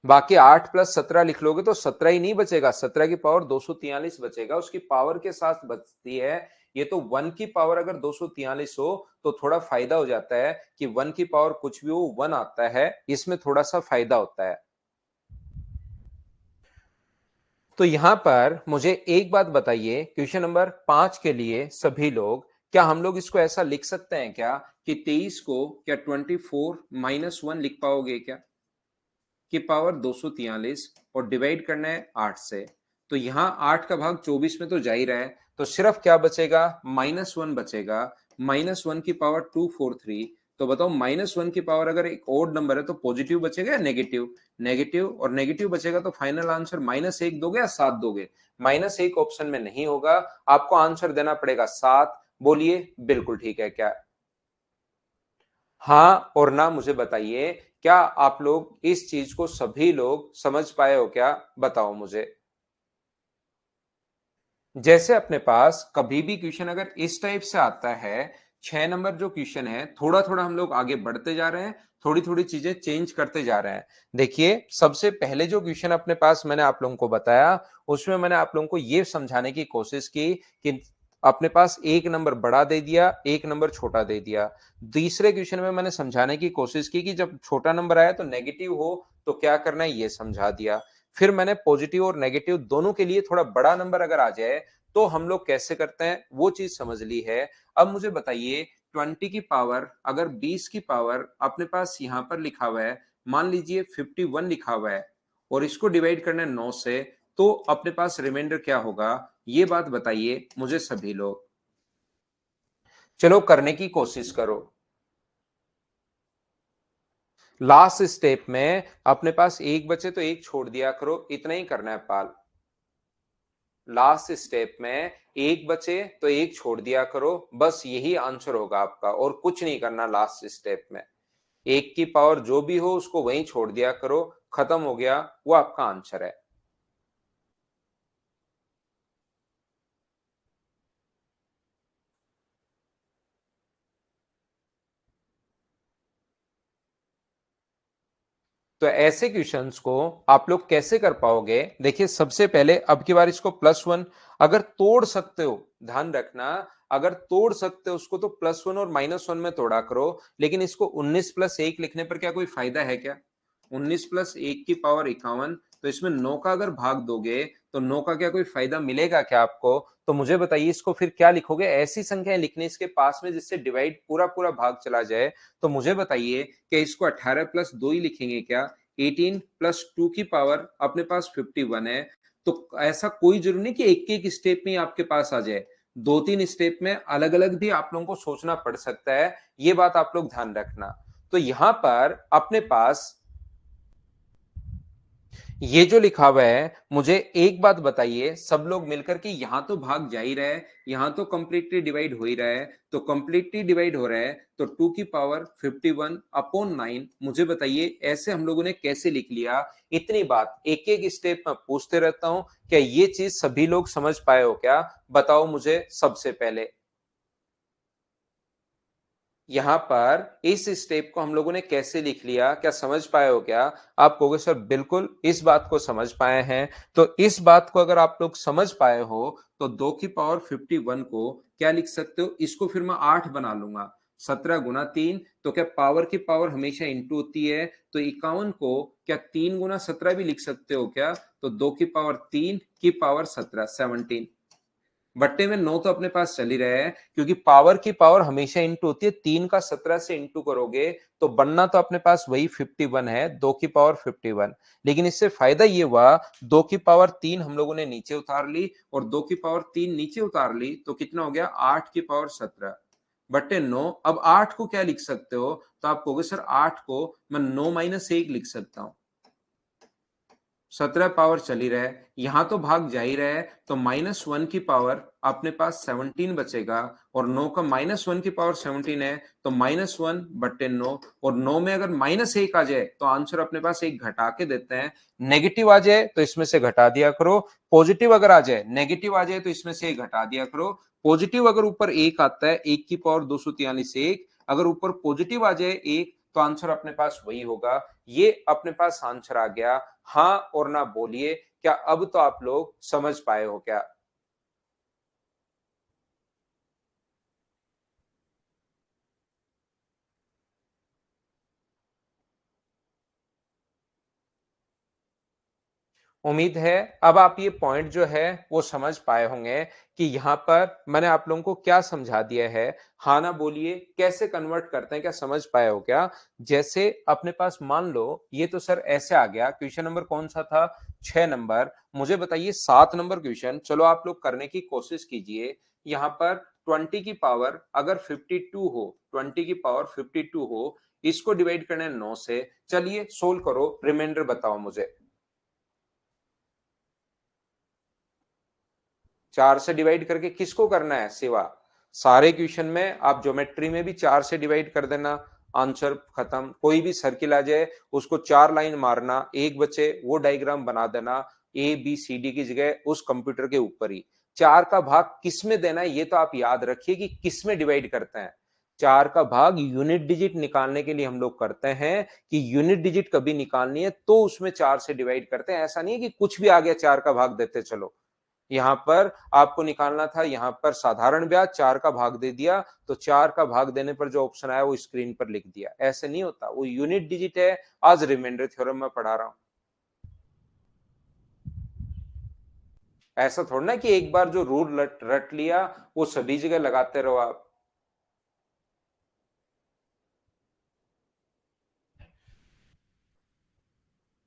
बाकी 8+17 लिख लोगे तो 17 ही नहीं बचेगा, 17 की पावर 243 बचेगा, उसकी पावर के साथ बचती है। ये तो 1 की पावर अगर 243 हो तो थोड़ा फायदा हो जाता है कि 1 की पावर कुछ भी हो 1 आता है, इसमें थोड़ा सा फायदा होता है। तो यहां पर मुझे एक बात बताइए, क्वेश्चन नंबर 5 के लिए सभी लोग, क्या हम लोग इसको ऐसा लिख सकते हैं क्या कि 23 को क्या 24-1 लिख पाओगे क्या, की पावर 243, और डिवाइड करना है 8 से। तो यहां 8 का भाग 24 में तो जा ही रहा है, तो सिर्फ क्या बचेगा, -1 बचेगा। -1 की पावर 243, तो बताओ -1 की पावर अगर एक ओड नंबर है तो पॉजिटिव बचेगा या नेगेटिव। नेगेटिव, और नेगेटिव बचेगा तो फाइनल आंसर -1 दोगे या 7 दोगे। -1 ऑप्शन में नहीं होगा, आपको आंसर देना पड़ेगा 7। बोलिए बिल्कुल ठीक है क्या। हाँ और ना मुझे बताइए, क्या आप लोग इस चीज को सभी लोग समझ पाए हो क्या, बताओ मुझे। जैसे अपने पास कभी भी क्वेश्चन अगर इस टाइप से आता है, 6 नंबर जो क्वेश्चन है, थोड़ा थोड़ा हम लोग आगे बढ़ते जा रहे हैं, थोड़ी थोड़ी चीजें चेंज करते जा रहे हैं। देखिए सबसे पहले जो क्वेश्चन अपने पास मैंने आप लोगों को बताया, उसमें मैंने आप लोगों को यह समझाने की कोशिश की कि अपने पास एक नंबर बड़ा दे दिया, एक नंबर छोटा दे दिया। तीसरे क्वेश्चन में मैंने समझाने की कोशिश की कि जब छोटा नंबर आया तो नेगेटिव हो तो क्या करना है, ये समझा दिया। फिर मैंने पॉजिटिव और नेगेटिव दोनों के लिए थोड़ा बड़ा नंबर अगर आ जाए तो हम लोग कैसे करते हैं वो चीज समझ ली है। अब मुझे बताइए 20 की पावर अगर 20 की पावर अपने पास यहां पर लिखा हुआ है, मान लीजिए 51 लिखा हुआ है, और इसको डिवाइड करना है 9 से, तो अपने पास रिमाइंडर क्या होगा, ये बात बताइए मुझे सभी लोग। चलो करने की कोशिश करो। लास्ट स्टेप में अपने पास एक बचे तो एक छोड़ दिया करो, इतना ही करना है पाल। लास्ट स्टेप में एक बचे तो एक छोड़ दिया करो, बस यही आंसर होगा आपका, और कुछ नहीं करना लास्ट स्टेप में। एक की पावर जो भी हो उसको वहीं छोड़ दिया करो, खत्म हो गया, वो आपका आंसर है। तो ऐसे क्वेश्चंस को आप लोग कैसे कर पाओगे? देखिए, सबसे पहले अब की बार इसको +1 अगर तोड़ सकते हो, ध्यान रखना, अगर तोड़ सकते हो उसको तो +1 और -1 में तोड़ा करो, लेकिन इसको 19 + 1 लिखने पर क्या कोई फायदा है क्या? 19 + 1 की पावर 51, तो इसमें 9 का अगर भाग दोगे तो 9 का क्या कोई फायदा मिलेगा क्या आपको? तो मुझे बताइए इसको फिर क्या लिखोगे? ऐसी संख्याएं लिखनी इसके पास में जिससे डिवाइड पूरा पूरा भाग चला जाए। तो मुझे बताइए कि इसको 18 + 2 ही लिखेंगे क्या? 18 + 2 की पावर अपने पास 51 है। तो ऐसा कोई जरूरी नहीं कि एक एक स्टेप में ही आपके पास आ जाए, दो तीन स्टेप में अलग अलग भी आप लोगों को सोचना पड़ सकता है, ये बात आप लोग ध्यान रखना। तो यहां पर अपने पास ये जो लिखा हुआ है, मुझे एक बात बताइए सब लोग मिलकर के, यहां तो भाग जा ही रहा है, यहां तो कंप्लीटली डिवाइड हो ही रहा है, तो कंप्लीटली डिवाइड हो रहा है, तो 2 की पावर 51/9। मुझे बताइए ऐसे हम लोगों ने कैसे लिख लिया? इतनी बात एक एक स्टेप में पूछते रहता हूं, क्या ये चीज सभी लोग समझ पाए हो क्या? बताओ मुझे सबसे पहले। यहां पर इस स्टेप को हम लोगों ने कैसे लिख लिया, क्या समझ पाए हो क्या? आप कहोगे सर बिल्कुल इस बात को समझ पाए हैं। तो इस बात को अगर आप लोग समझ पाए हो तो 2 की पावर 51 को क्या लिख सकते हो? इसको फिर मैं 8 बना लूंगा। 17 गुना 3, तो क्या पावर की पावर हमेशा इंटू होती है, तो 51 को क्या 3 गुना 17 भी लिख सकते हो क्या? तो 2 की पावर 3 की पावर 17, 17। बट्टे में 9 तो अपने पास चल ही रहा है, क्योंकि पावर की पावर हमेशा इंटू होती है, 3 का 17 से इंटू करोगे तो बनना तो अपने पास वही 51 है, 2 की पावर 51। लेकिन इससे फायदा ये हुआ, 2 की पावर 3 हम लोगों ने नीचे उतार ली, और 2 की पावर 3 नीचे उतार ली तो कितना हो गया? 8 की पावर 17 बट्टे 9। अब 8 को क्या लिख सकते हो? तो आप कहोगे सर 8 को मैं 9 - 1 लिख सकता हूं। 17 पावर चली रहा है, यहां तो भाग जा ही रहा है, तो -1 की पावर अपने पास 17 बचेगा, और 9 का -1 की पावर 17 है, तो -1/9। और 9 में अगर -1 आ जाए तो आंसर अपने पास एक घटा के देते हैं। नेगेटिव आ जाए तो इसमें से घटा दिया करो, पॉजिटिव अगर आ जाए, नेगेटिव आ जाए तो इसमें से एक घटा दिया करो। पॉजिटिव अगर ऊपर एक आता है, 1 की पावर 243 1, अगर ऊपर पॉजिटिव आ जाए एक, तो आंसर अपने पास वही होगा। ये अपने पास आंसर आ गया। हाँ और ना बोलिए, क्या अब तो आप लोग समझ पाए हो क्या? उम्मीद है अब आप ये पॉइंट जो है वो समझ पाए होंगे कि यहाँ पर मैंने आप लोगों को क्या समझा दिया है। हाँ ना बोलिए, कैसे कन्वर्ट करते हैं, क्या समझ पाए हो क्या? जैसे अपने पास मान लो ये तो सर ऐसे आ गया, क्वेश्चन नंबर कौन सा था? 6 नंबर। मुझे बताइए 7 नंबर क्वेश्चन, चलो आप लोग करने की कोशिश कीजिए। यहाँ पर 20 की पावर अगर 52 हो, 20 की पावर 52 हो, इसको डिवाइड करना है 9 से। चलिए सोल्व करो, रिमाइंडर बताओ मुझे। 4 से डिवाइड करके किसको करना है सिवा? सारे क्वेश्चन में आप ज्योमेट्री में भी 4 से डिवाइड कर देना, आंसर खत्म। कोई भी सर्किल आ जाए उसको 4 लाइन मारना, एक बचे वो डायग्राम बना देना, ए बी सी डी की जगह उस कंप्यूटर के ऊपर ही। 4 का भाग किस में देना है ये तो आप याद रखिए कि किस में डिवाइड करते हैं। 4 का भाग यूनिट डिजिट निकालने के लिए हम लोग करते हैं, कि यूनिट डिजिट कभी निकालनी है तो उसमें 4 से डिवाइड करते हैं। ऐसा नहीं है कि कुछ भी आ गया 4 का भाग देते चलो। यहाँ पर आपको निकालना था, यहाँ पर साधारण ब्याज 4 का भाग दे दिया, तो 4 का भाग देने पर जो ऑप्शन आया वो स्क्रीन पर लिख दिया। ऐसे नहीं होता, वो यूनिट डिजिट है। आज रिमाइंडर थ्योरम में पढ़ा रहा हूं। ऐसा थोड़ा ना कि एक बार जो रूल रट रट लिया वो सभी जगह लगाते रहो आप।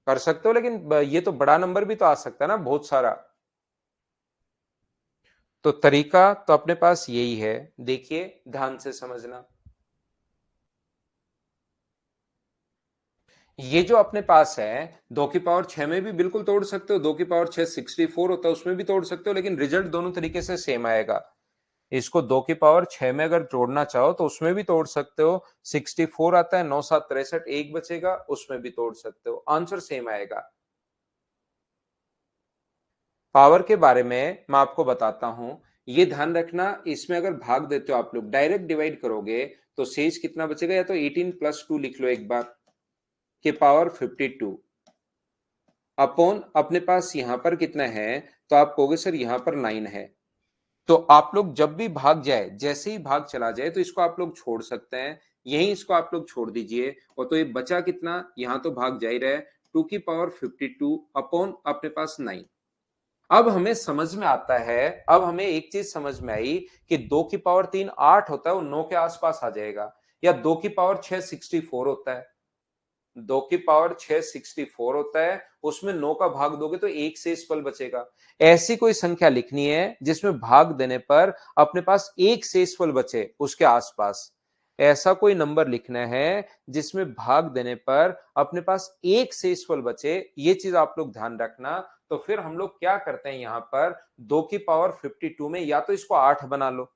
कर सकते हो, लेकिन ये तो बड़ा नंबर भी तो आ सकता है ना, बहुत सारा। तो तरीका तो अपने पास यही है, देखिए ध्यान से समझना। ये जो अपने पास है 2 की पावर 6 में भी बिल्कुल तोड़ सकते हो, 2 की पावर 6 64 होता है उसमें भी तोड़ सकते हो, लेकिन रिजल्ट दोनों तरीके से सेम आएगा। इसको 2 की पावर 6 में अगर जोड़ना चाहो तो उसमें भी तोड़ सकते हो, 64 आता है, 9 7 63, एक बचेगा उसमें भी तोड़ सकते हो, आंसर सेम आएगा। पावर के बारे में मैं आपको बताता हूं, ये ध्यान रखना, इसमें अगर भाग देते हो आप लोग डायरेक्ट डिवाइड करोगे तो शेष कितना बचेगा, या तो 18 प्लस 2 लिख लो एक बार, के पावर 52 अपॉन अपने पास यहां पर कितना है, तो आप कहोगे सर यहां पर 9 है। तो आप लोग जब भी भाग जाए, जैसे ही भाग चला जाए तो इसको आप लोग छोड़ सकते हैं, यहीं इसको आप लोग छोड़ दीजिए, और तो ये बचा कितना, यहां तो भाग जा ही रहा है, 2 की पावर 52 अपॉन अपने पास 9। अब हमें समझ में आता है, अब हमें एक चीज समझ में आई कि 2 की पावर 3 8 होता है, वो 9 के आसपास आ जाएगा, या 2 की पावर 6 64 होता है, 2 की पावर 6 64 होता है, उसमें 9 का भाग दोगे तो एक शेष फल बचेगा। ऐसी कोई संख्या लिखनी है जिसमें भाग देने पर अपने पास एक शेष फल बचे उसके आसपास, ऐसा कोई नंबर लिखना है जिसमें भाग देने पर अपने पास एक शेष फल बचे, ये चीज आप लोग ध्यान रखना। तो फिर हम लोग क्या करते हैं, यहां पर 2 की पावर 52 में या तो इसको 8 बना लो,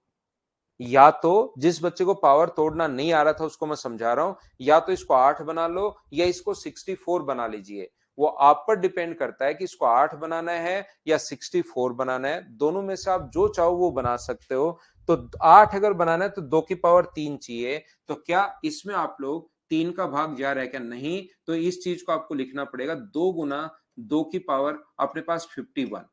या तो जिस बच्चे को पावर तोड़ना नहीं आ रहा था उसको मैं समझा रहा हूं, या तो इसको 8 बना लो या इसको 64 बना लीजिए, वो आप पर डिपेंड करता है कि इसको 8 बनाना है या 64 बनाना है, दोनों में से आप जो चाहो वो बना सकते हो। तो 8 अगर बनाना है तो 2 की पावर 3 चाहिए, तो क्या इसमें आप लोग 3 का भाग जा रहा है क्या, नहीं, तो इस चीज को आपको लिखना पड़ेगा 2 गुना 2 की पावर अपने पास 51।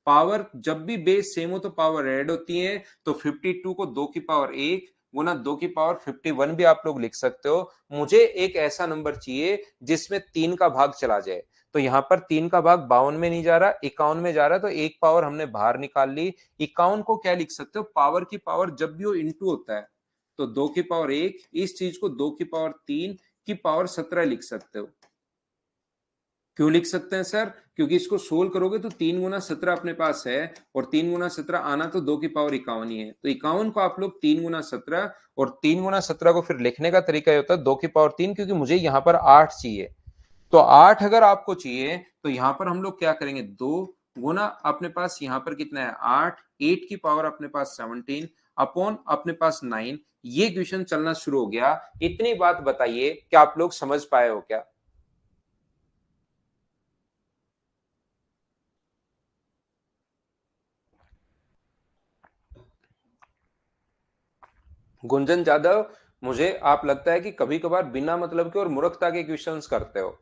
पावर जब भी बेस सेम हो तो पावर ऐड होती है, तो 52 को 2 की पावर 1 गुना 2 की पावर 51 भी आप लोग लिख सकते हो। मुझे एक ऐसा नंबर चाहिए जिसमें 3 का भाग चला जाए, तो यहां पर 3 का भाग 52 में नहीं जा रहा, 51 में जा रहा है, तो एक पावर हमने बाहर निकाल ली। 51 को क्या लिख सकते हो, पावर की पावर जब भी वो इंटू होता है तो 2 की पावर 1, इस चीज को 2 की पावर 3 की पावर 17 लिख सकते हो। क्यों लिख सकते हैं सर, क्योंकि इसको सोल्व करोगे तो 3 गुना 17 अपने पास है, और 3 गुना 17 आना तो 2 की पावर 51 ही है, तो 51 को आप लोग 3 गुना 17, और 3 गुना 17 को फिर लिखने का तरीका ये होता है 2 की पावर 3, क्योंकि मुझे यहाँ पर 8 चाहिए। तो 8 अगर आपको चाहिए तो यहां पर हम लोग क्या करेंगे, 2 गुना अपने पास यहां पर कितना है 8, 8 की पावर अपने पास 17 अपॉन अपने पास 9। ये क्वेश्चन चलना शुरू हो गया। इतनी बात बताइए कि आप लोग समझ पाए हो क्या। गुंजन जादव, मुझे आप लगता है कि कभी कभार बिना मतलब के और मूर्खता के क्वेश्चंस करते हो।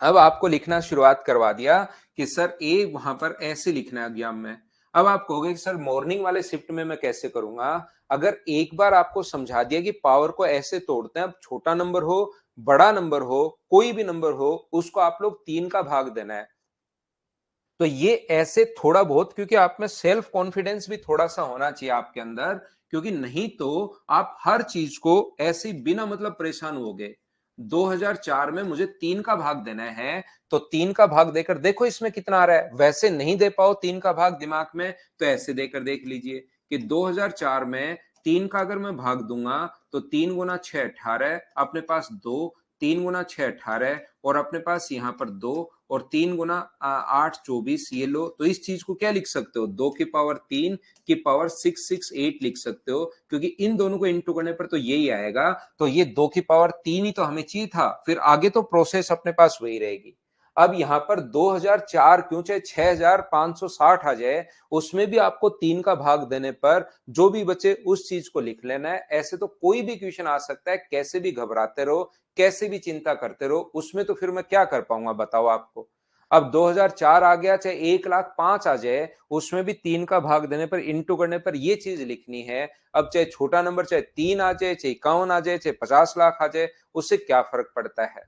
अब आपको लिखना शुरुआत करवा दिया कि सर ए वहां पर ऐसे लिखना है एग्जाम में। अब आप कहोगे कि सर मॉर्निंग वाले शिफ्ट में मैं कैसे करूंगा। अगर एक बार आपको समझा दिया कि पावर को ऐसे तोड़ते हैं, अब छोटा नंबर हो बड़ा नंबर हो कोई भी नंबर हो, उसको आप लोग 3 का भाग देना है। तो ये ऐसे थोड़ा बहुत, क्योंकि आप में सेल्फ कॉन्फिडेंस भी थोड़ा सा होना चाहिए आपके अंदर, क्योंकि नहीं तो आप हर चीज को ऐसे बिना मतलब परेशान होगे। 2004 में मुझे 3 का भाग देना है, तो 3 का भाग देकर देखो इसमें कितना आ रहा है। वैसे नहीं दे पाओ 3 का भाग दिमाग में, तो ऐसे देकर देख लीजिए कि 2004 में 3 का अगर मैं भाग दूंगा तो 3 गुना 6 18, अपने पास 2, 3 गुना 6 18, और अपने पास यहाँ पर 2, और 3 गुना 8 24, ये लो। तो इस चीज को क्या लिख सकते हो, 2 की पावर 3 की पावर 668 लिख सकते हो, क्योंकि इन दोनों को इंटू करने पर तो यही आएगा। तो ये 2 की पावर 3 ही तो हमें चाहिए था, फिर आगे तो प्रोसेस अपने पास वही रहेगी। अब यहां पर 2004 क्यों चाहे 6560 आ जाए, उसमें भी आपको 3 का भाग देने पर जो भी बचे उस चीज को लिख लेना है। ऐसे तो कोई भी क्वेश्चन आ सकता है, कैसे भी घबराते रहो कैसे भी चिंता करते रहो, उसमें तो फिर मैं क्या कर पाऊंगा बताओ आपको। अब 2004 आ गया चाहे 1,05,000 आ जाए, उसमें भी 3 का भाग देने पर इंटू करने पर ये चीज लिखनी है। अब चाहे छोटा नंबर चाहे 3 आ जाए, चाहे 51 आ जाए, चाहे 50 लाख आ जाए, उससे क्या फर्क पड़ता है।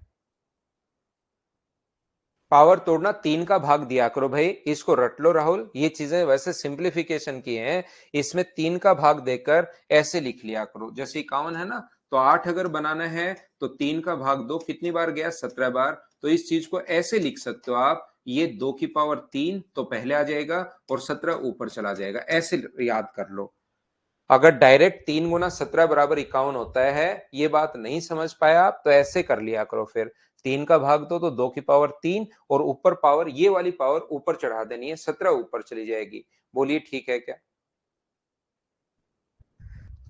पावर तोड़ना 3 का भाग दिया करो भाई, इसको रट लो राहुल। ये चीजें वैसे सिंप्लीफिकेशन की हैं, इसमें 3 का भाग देकर ऐसे लिख लिया करो। जैसे 51 है ना, तो 8 अगर बनाना है तो 3 का भाग दो, कितनी बार गया 17 बार। तो इस चीज को ऐसे लिख सकते हो आप, ये 2 की पावर 3 तो पहले आ जाएगा और 17 ऊपर चला जाएगा, ऐसे याद कर लो। अगर डायरेक्ट 3 गुना 17 बराबर 51 होता है, ये बात नहीं समझ पाया आप, तो ऐसे कर लिया करो फिर 3 का भाग दो तो 2 की पावर 3 और ऊपर पावर, ये वाली पावर ऊपर चढ़ा देनी है, 17 ऊपर चली जाएगी। बोलिए ठीक है क्या?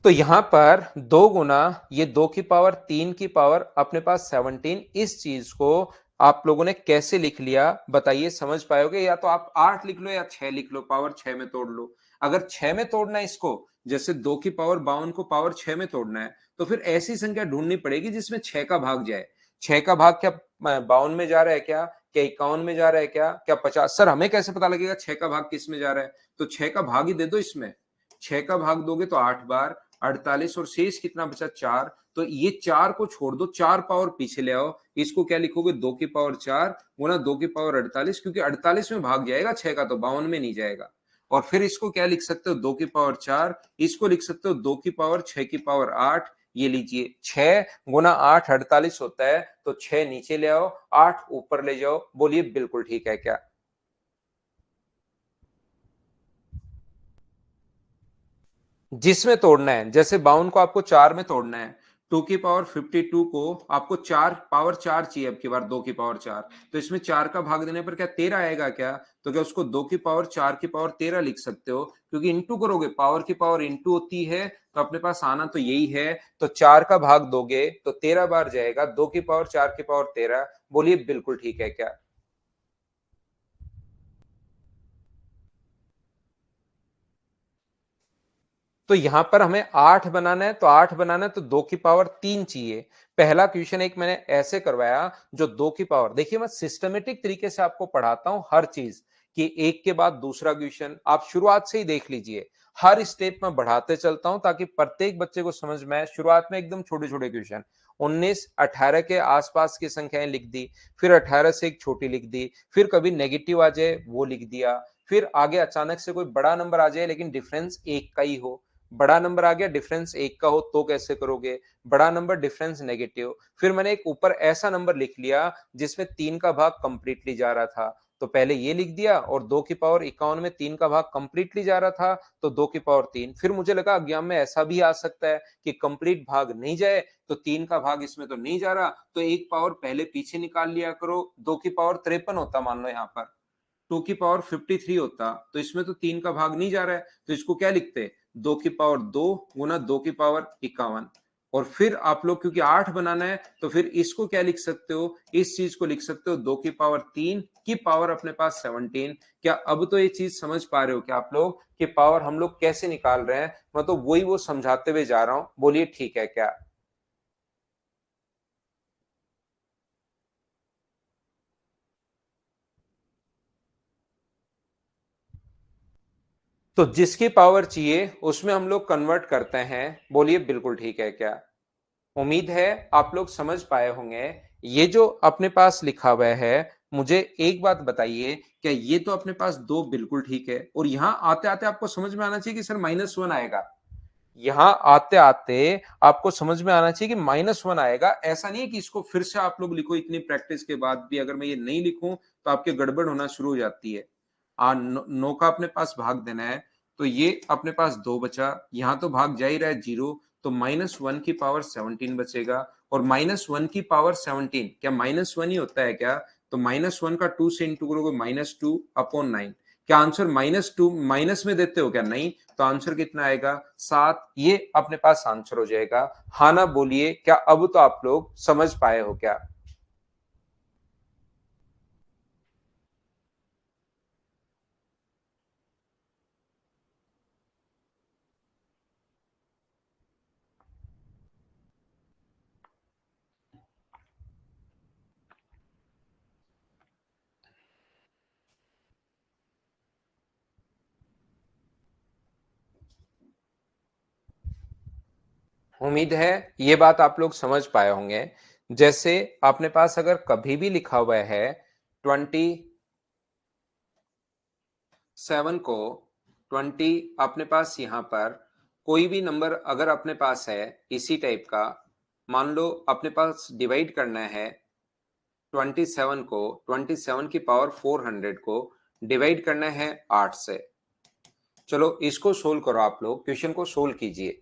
तो यहां पर 2 गुना ये 2 की पावर 3 की पावर अपने पास 17, इस चीज को आप लोगों ने कैसे लिख लिया बताइए, समझ पाओगे? या तो आप 8 लिख लो या 6 लिख लो, पावर 6 में तोड़ लो। अगर 6 में तोड़ना है इसको, जैसे 2 की पावर 52 को पावर 6 में तोड़ना है, तो फिर ऐसी संख्या ढूंढनी पड़ेगी जिसमें 6 का भाग जाए। 6 का भाग क्या 52 में जा रहा है क्या 51 में जा रहा है क्या 50? सर हमें कैसे पता लगेगा 6 का भाग किस में जा रहा है? तो 6 का भाग ही दे दो इसमें। 6 का भाग दोगे तो 8 बार 48 और शेष कितना बचा 4। तो ये 4 को छोड़ दो, 4 पावर पीछे ले आओ, इसको क्या लिखोगे 2 की पावर 4 गुना 2 की पावर 48, क्योंकि 48 में भाग जाएगा 6 का, तो 52 में नहीं जाएगा। और फिर इसको क्या लिख सकते हो 2 की पावर 4, इसको लिख सकते हो 2 की पावर 6 की पावर 8। ये लीजिए 6 गुना 8 48 होता है, तो 6 नीचे ले आओ 8 ऊपर ले जाओ। बोलिए बिल्कुल ठीक है क्या? जिसमें तोड़ना है, जैसे 52 को आपको 4 में तोड़ना है, 2 की पावर 52 को आपको 4 पावर 4 चाहिए, अब की बार 2 की पावर 4, तो इसमें 4 का भाग देने पर क्या 13 आएगा क्या? तो क्या उसको 2 की पावर 4 की पावर 13 लिख सकते हो? क्योंकि इंटू करोगे, पावर की पावर इंटू होती है, तो अपने पास आना तो यही है। तो 4 का भाग दोगे तो 13 बार जाएगा, 2 की पावर 4 की पावर 13। बोलिए बिल्कुल ठीक है क्या? तो यहां पर हमें 8 बनाना है, तो 8 बनाना है तो 2 की पावर 3 चाहिए। पहला क्वेश्चन एक मैंने ऐसे करवाया, जो 2 की पावर, देखिए मैं सिस्टमेटिक तरीके से आपको पढ़ाता हूं हर चीज, कि एक के बाद दूसरा क्वेश्चन आप शुरुआत से ही देख लीजिए। हर स्टेप में बढ़ाते चलता हूं ताकि प्रत्येक बच्चे को समझ में आए। शुरुआत में एकदम छोटे छोटे क्वेश्चन, 19 18 के आसपास की संख्याएं लिख दी, फिर 18 से एक छोटी लिख दी, फिर कभी नेगेटिव आ जाए वो लिख दिया, फिर आगे अचानक से कोई बड़ा नंबर आ जाए लेकिन डिफरेंस एक का ही हो। बड़ा नंबर आ गया डिफरेंस एक का हो तो कैसे करोगे? बड़ा नंबर डिफरेंस नेगेटिव। फिर मैंने एक ऊपर ऐसा नंबर लिख लिया जिसमें 3 का भाग कंप्लीटली जा रहा था, तो पहले ये लिख दिया, और 2 की पावर 51 में 3 का भाग कंप्लीटली जा रहा था, तो 2 की पावर 3। फिर मुझे लगा एग्जाम में ऐसा भी आ सकता है कि कंप्लीट भाग नहीं जाए, तो 3 का भाग इसमें तो नहीं जा रहा, तो एक पावर पहले पीछे निकाल लिया करो। 2 की पावर 53 होता मान लो, यहाँ पर 2 की पावर 53 होता, तो इसमें तो 3 का भाग नहीं जा रहा है, तो इसको क्या लिखते? 2 की पावर 2 गुना 2 की पावर 51। और फिर आप लोग क्योंकि 8 बनाना है, तो फिर इसको क्या लिख सकते हो? इस चीज को लिख सकते हो 2 की पावर 3 की पावर अपने पास 17। क्या अब तो ये चीज समझ पा रहे हो क्या आप लोग कि पावर हम लोग कैसे निकाल रहे हैं? मैं तो वही वो समझाते हुए जा रहा हूं। बोलिए ठीक है क्या? तो जिसकी पावर चाहिए उसमें हम लोग कन्वर्ट करते हैं। बोलिए बिल्कुल ठीक है क्या? उम्मीद है आप लोग समझ पाए होंगे। ये जो अपने पास लिखा हुआ है, मुझे एक बात बताइए, क्या ये तो अपने पास दो बिल्कुल ठीक है, और यहां आते आते आपको समझ में आना चाहिए कि सर -1 आएगा। यहां आते आते आपको समझ में आना चाहिए कि -1 आएगा। ऐसा नहीं है कि इसको फिर से आप लोग लिखो, इतनी प्रैक्टिस के बाद भी अगर मैं ये नहीं लिखूं तो आपके गड़बड़ होना शुरू हो जाती है। नौ का अपने पास भाग देना है, तो ये अपने पास दो बचा, यहां तो भाग जा ही रहा है जीरो, तो -1 की पावर 17 बचेगा। और -1 की पावर 17 क्या -1 ही होता है क्या? तो -1 का 2 से इंटू करोगे -2/9। क्या आंसर -2 माइनस में देते हो क्या? नहीं। तो आंसर कितना आएगा? 7। ये अपने पास आंसर हो जाएगा। हाँ ना बोलिए, क्या अब तो आप लोग समझ पाए हो क्या? उम्मीद है ये बात आप लोग समझ पाए होंगे। जैसे आपने पास अगर कभी भी लिखा हुआ है 27 को 20, अपने पास यहां पर कोई भी नंबर अगर अपने पास है इसी टाइप का, मान लो अपने पास डिवाइड करना है 27 को, 27 की पावर 400 को डिवाइड करना है 8 से। चलो इसको सोल्व करो, आप लोग क्वेश्चन को सोल्व कीजिए।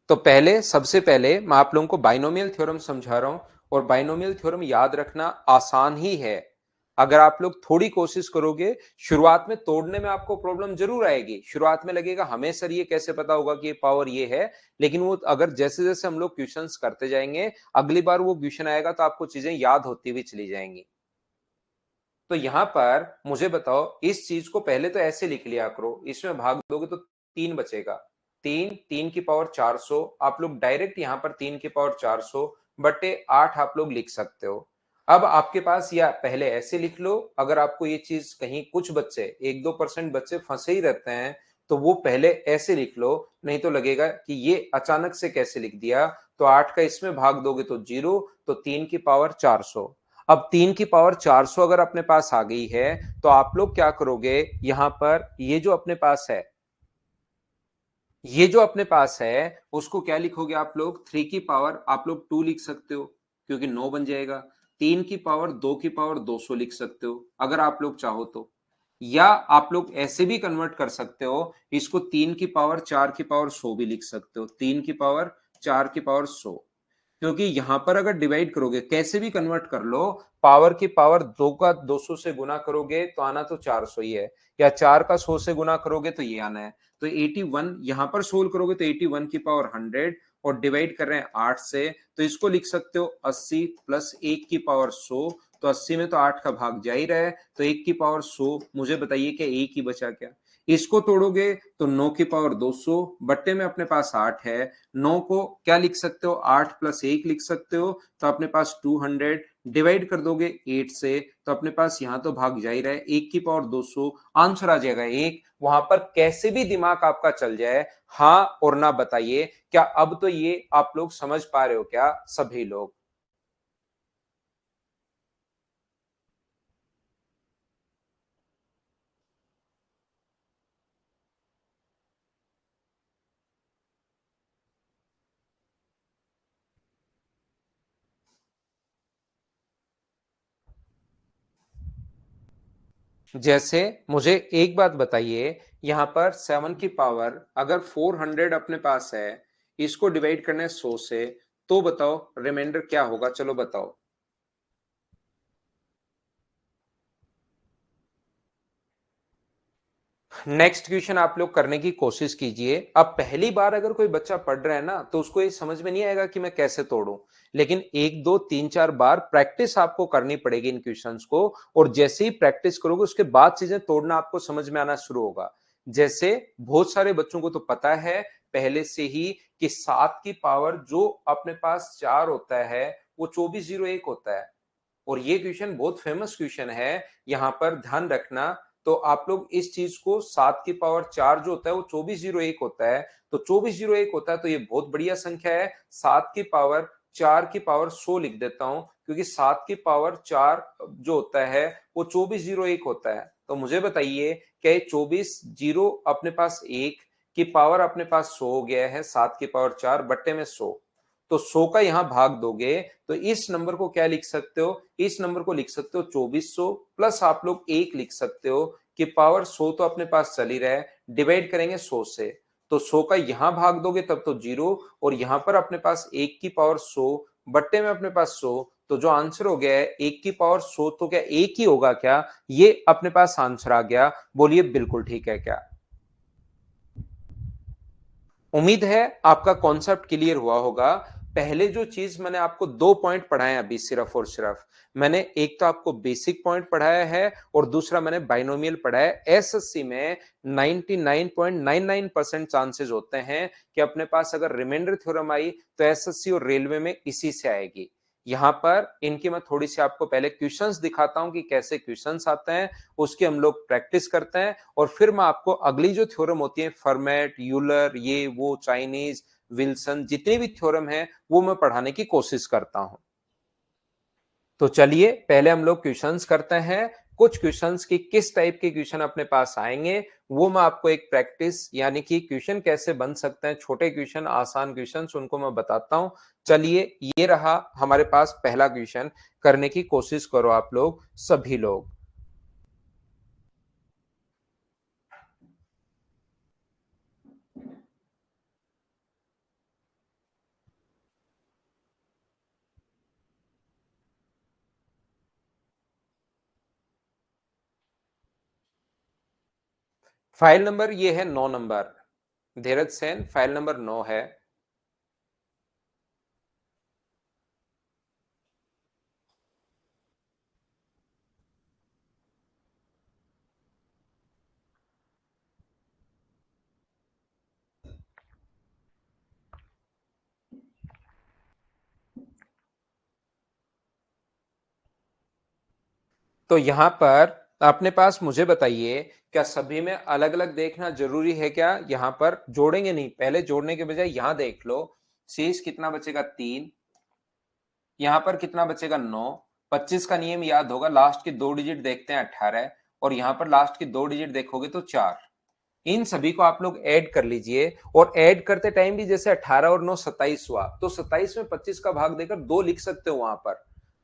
तो पहले सबसे पहले मैं आप लोगों को बाइनोमियल थ्योरम समझा रहा हूं, और बाइनोमियल थ्योरम याद रखना आसान ही है। अगर आप लोग थोड़ी कोशिश करोगे, शुरुआत में तोड़ने में आपको प्रॉब्लम जरूर आएगी, शुरुआत में लगेगा हमें सर ये कैसे पता होगा कि ये पावर ये है, लेकिन वो अगर जैसे जैसे हम लोग क्वेश्चंस करते जाएंगे, अगली बार वो क्वेश्चन आएगा तो आपको चीजें याद होती हुई चली जाएंगी। तो यहां पर मुझे बताओ, इस चीज को पहले तो ऐसे लिख लिया करो, इसमें भाग दोगे तो 3 बचेगा। 3 की पावर 400, आप लोग डायरेक्ट यहां पर 3 की पावर 400 बटे 8 आप लोग लिख सकते हो। अब आपके पास, या पहले ऐसे लिख लो, अगर आपको ये चीज कहीं कुछ बच्चे 1-2% बच्चे फंसे ही रहते हैं, तो वो पहले ऐसे लिख लो, नहीं तो लगेगा कि ये अचानक से कैसे लिख दिया। तो 8 का इसमें भाग दोगे तो 0, तो 3 की पावर 400। अब 3 की पावर 400 अगर अपने पास आ गई है, तो आप लोग क्या करोगे, यहां पर ये जो अपने पास है, ये जो अपने पास है उसको क्या लिखोगे आप लोग, 3 की पावर आप लोग 2 लिख सकते हो, क्योंकि 9 बन जाएगा। 3 की पावर 2 की पावर 200 लिख सकते हो अगर आप लोग चाहो तो, या आप लोग ऐसे भी कन्वर्ट कर सकते हो, इसको 3 की पावर 4 की पावर 100 भी लिख सकते हो, 3 की पावर 4 की पावर 100। क्योंकि यहां पर अगर डिवाइड करोगे, कैसे भी कन्वर्ट कर लो, पावर की पावर 2 का 200 से गुना करोगे तो आना तो 400 ही है, या 4 का 100 से गुना करोगे तो ये आना है। तो 81 यहां पर सोल्व करोगे तो 81 की पावर 100, और डिवाइड कर रहे हैं 8 से, तो इसको लिख सकते हो 80 प्लस 1 की पावर 100। तो 80 में तो 8 का भाग जा ही रहा है, तो 1 की पावर 100। मुझे बताइए क्या एक ही बचा क्या? इसको तोड़ोगे तो 9 की पावर 200 बट्टे में अपने पास 8 है। 9 को क्या लिख सकते हो, 8 प्लस 1 लिख सकते हो, तो अपने पास 200। डिवाइड कर दोगे 8 से, तो अपने पास यहां तो भाग जा ही रहा है, 1 की पावर 200, आंसर आ जाएगा 1। वहां पर कैसे भी दिमाग आपका चल जाए, हाँ और ना बताइए, क्या अब तो ये आप लोग समझ पा रहे हो क्या सभी लोग? जैसे मुझे एक बात बताइए, यहां पर 7 की पावर अगर 400 अपने पास है, इसको डिवाइड करना है 100 से, तो बताओ रिमाइंडर क्या होगा, चलो बताओ। नेक्स्ट क्वेश्चन आप लोग करने की कोशिश कीजिए। अब पहली बार अगर कोई बच्चा पढ़ रहा है ना, तो उसको ये समझ में नहीं आएगा कि मैं कैसे तोड़ूं, लेकिन 1 2 3 4 बार प्रैक्टिस आपको करनी पड़ेगी इन क्वेश्चंस को, और जैसे ही प्रैक्टिस करोगे उसके बाद चीजें तोड़ना आपको समझ में आना शुरू होगा। जैसे बहुत सारे बच्चों को तो पता है पहले से ही कि 7 की पावर जो अपने पास 4 होता है, वो 2401 होता है, और ये क्वेश्चन बहुत फेमस क्वेश्चन है, यहां पर ध्यान रखना। तो आप लोग इस चीज को, 7 की पावर 4 जो होता है वो 2401 होता है, तो 2401 होता है, तो ये बहुत बढ़िया संख्या है। 7 की पावर 4 की पावर 100 लिख देता हूं, क्योंकि 7 की पावर 4 जो होता है वो 2401 होता है। तो मुझे बताइए, क्या ये 24 जीरो अपने पास एक की पावर अपने पास 100 हो गया है, 7 की पावर 4 बट्टे में 100, तो 100 का यहां भाग दोगे तो इस नंबर को क्या लिख सकते हो, इस नंबर को लिख सकते हो 2400, प्लस आप लोग 1 लिख सकते हो कि पावर 100 तो अपने पास चल ही रहा है, डिवाइड करेंगे 100 से, तो 100 का यहां भाग दोगे तब तो 0, और यहां पर अपने पास 1 की पावर 100 बट्टे में अपने पास 100, तो जो आंसर हो गया है 1 की पावर 100, तो क्या एक ही होगा क्या, ये अपने पास आंसर आ गया। बोलिए बिल्कुल ठीक है क्या? उम्मीद है आपका कॉन्सेप्ट क्लियर हुआ होगा। पहले जो चीज मैंने आपको 2 पॉइंट पढ़ाए अभी, सिर्फ और सिर्फ मैंने एक तो आपको बेसिक पॉइंट पढ़ाया है, और दूसरा मैंने बाइनोमियल पढ़ाया है। एसएससी में 99.99% चांसेस होते हैं कि अपने पास अगर रिमाइंडर थ्योरम आई, तो एसएससी और रेलवे में इसी से आएगी। यहां पर इनकी मैं थोड़ी सी आपको पहले क्वेश्चंस दिखाता हूं कि कैसे क्वेश्चंस आते हैं, उसकी हम लोग प्रैक्टिस करते हैं, और फिर मैं आपको अगली जो थ्योरम होती है, फर्मेट, यूलर, ये वो, चाइनीज, विल्सन, जितने भी थ्योरम है वो मैं पढ़ाने की कोशिश करता हूं। तो चलिए पहले हम लोग क्वेश्चंस करते हैं। कुछ क्वेश्चंस की किस टाइप के क्वेश्चन अपने पास आएंगे वो मैं आपको एक प्रैक्टिस यानी कि क्वेश्चन कैसे बन सकते हैं, छोटे क्वेश्चन, आसान क्वेश्चन, उनको मैं बताता हूं। चलिए, ये रहा हमारे पास पहला क्वेश्चन, करने की कोशिश करो आप लोग सभी लोग। फाइल नंबर ये है 9 नंबर, धीरज सेन, फाइल नंबर 9 है। तो यहां पर अपने पास मुझे बताइए, क्या सभी में अलग अलग देखना जरूरी है क्या? यहां पर जोड़ेंगे नहीं, पहले जोड़ने के बजाय यहां देख लो। शेष कितना बचेगा? 3। यहां पर कितना बचेगा? 9। 25 का नियम याद होगा, लास्ट के 2 डिजिट देखते हैं 18, और यहां पर लास्ट के 2 डिजिट देखोगे तो 4। इन सभी को आप लोग ऐड कर लीजिए, और ऐड करते टाइम भी जैसे 18 और 9 27 हुआ, तो 27 में 25 का भाग देकर 2 लिख सकते हो वहां पर।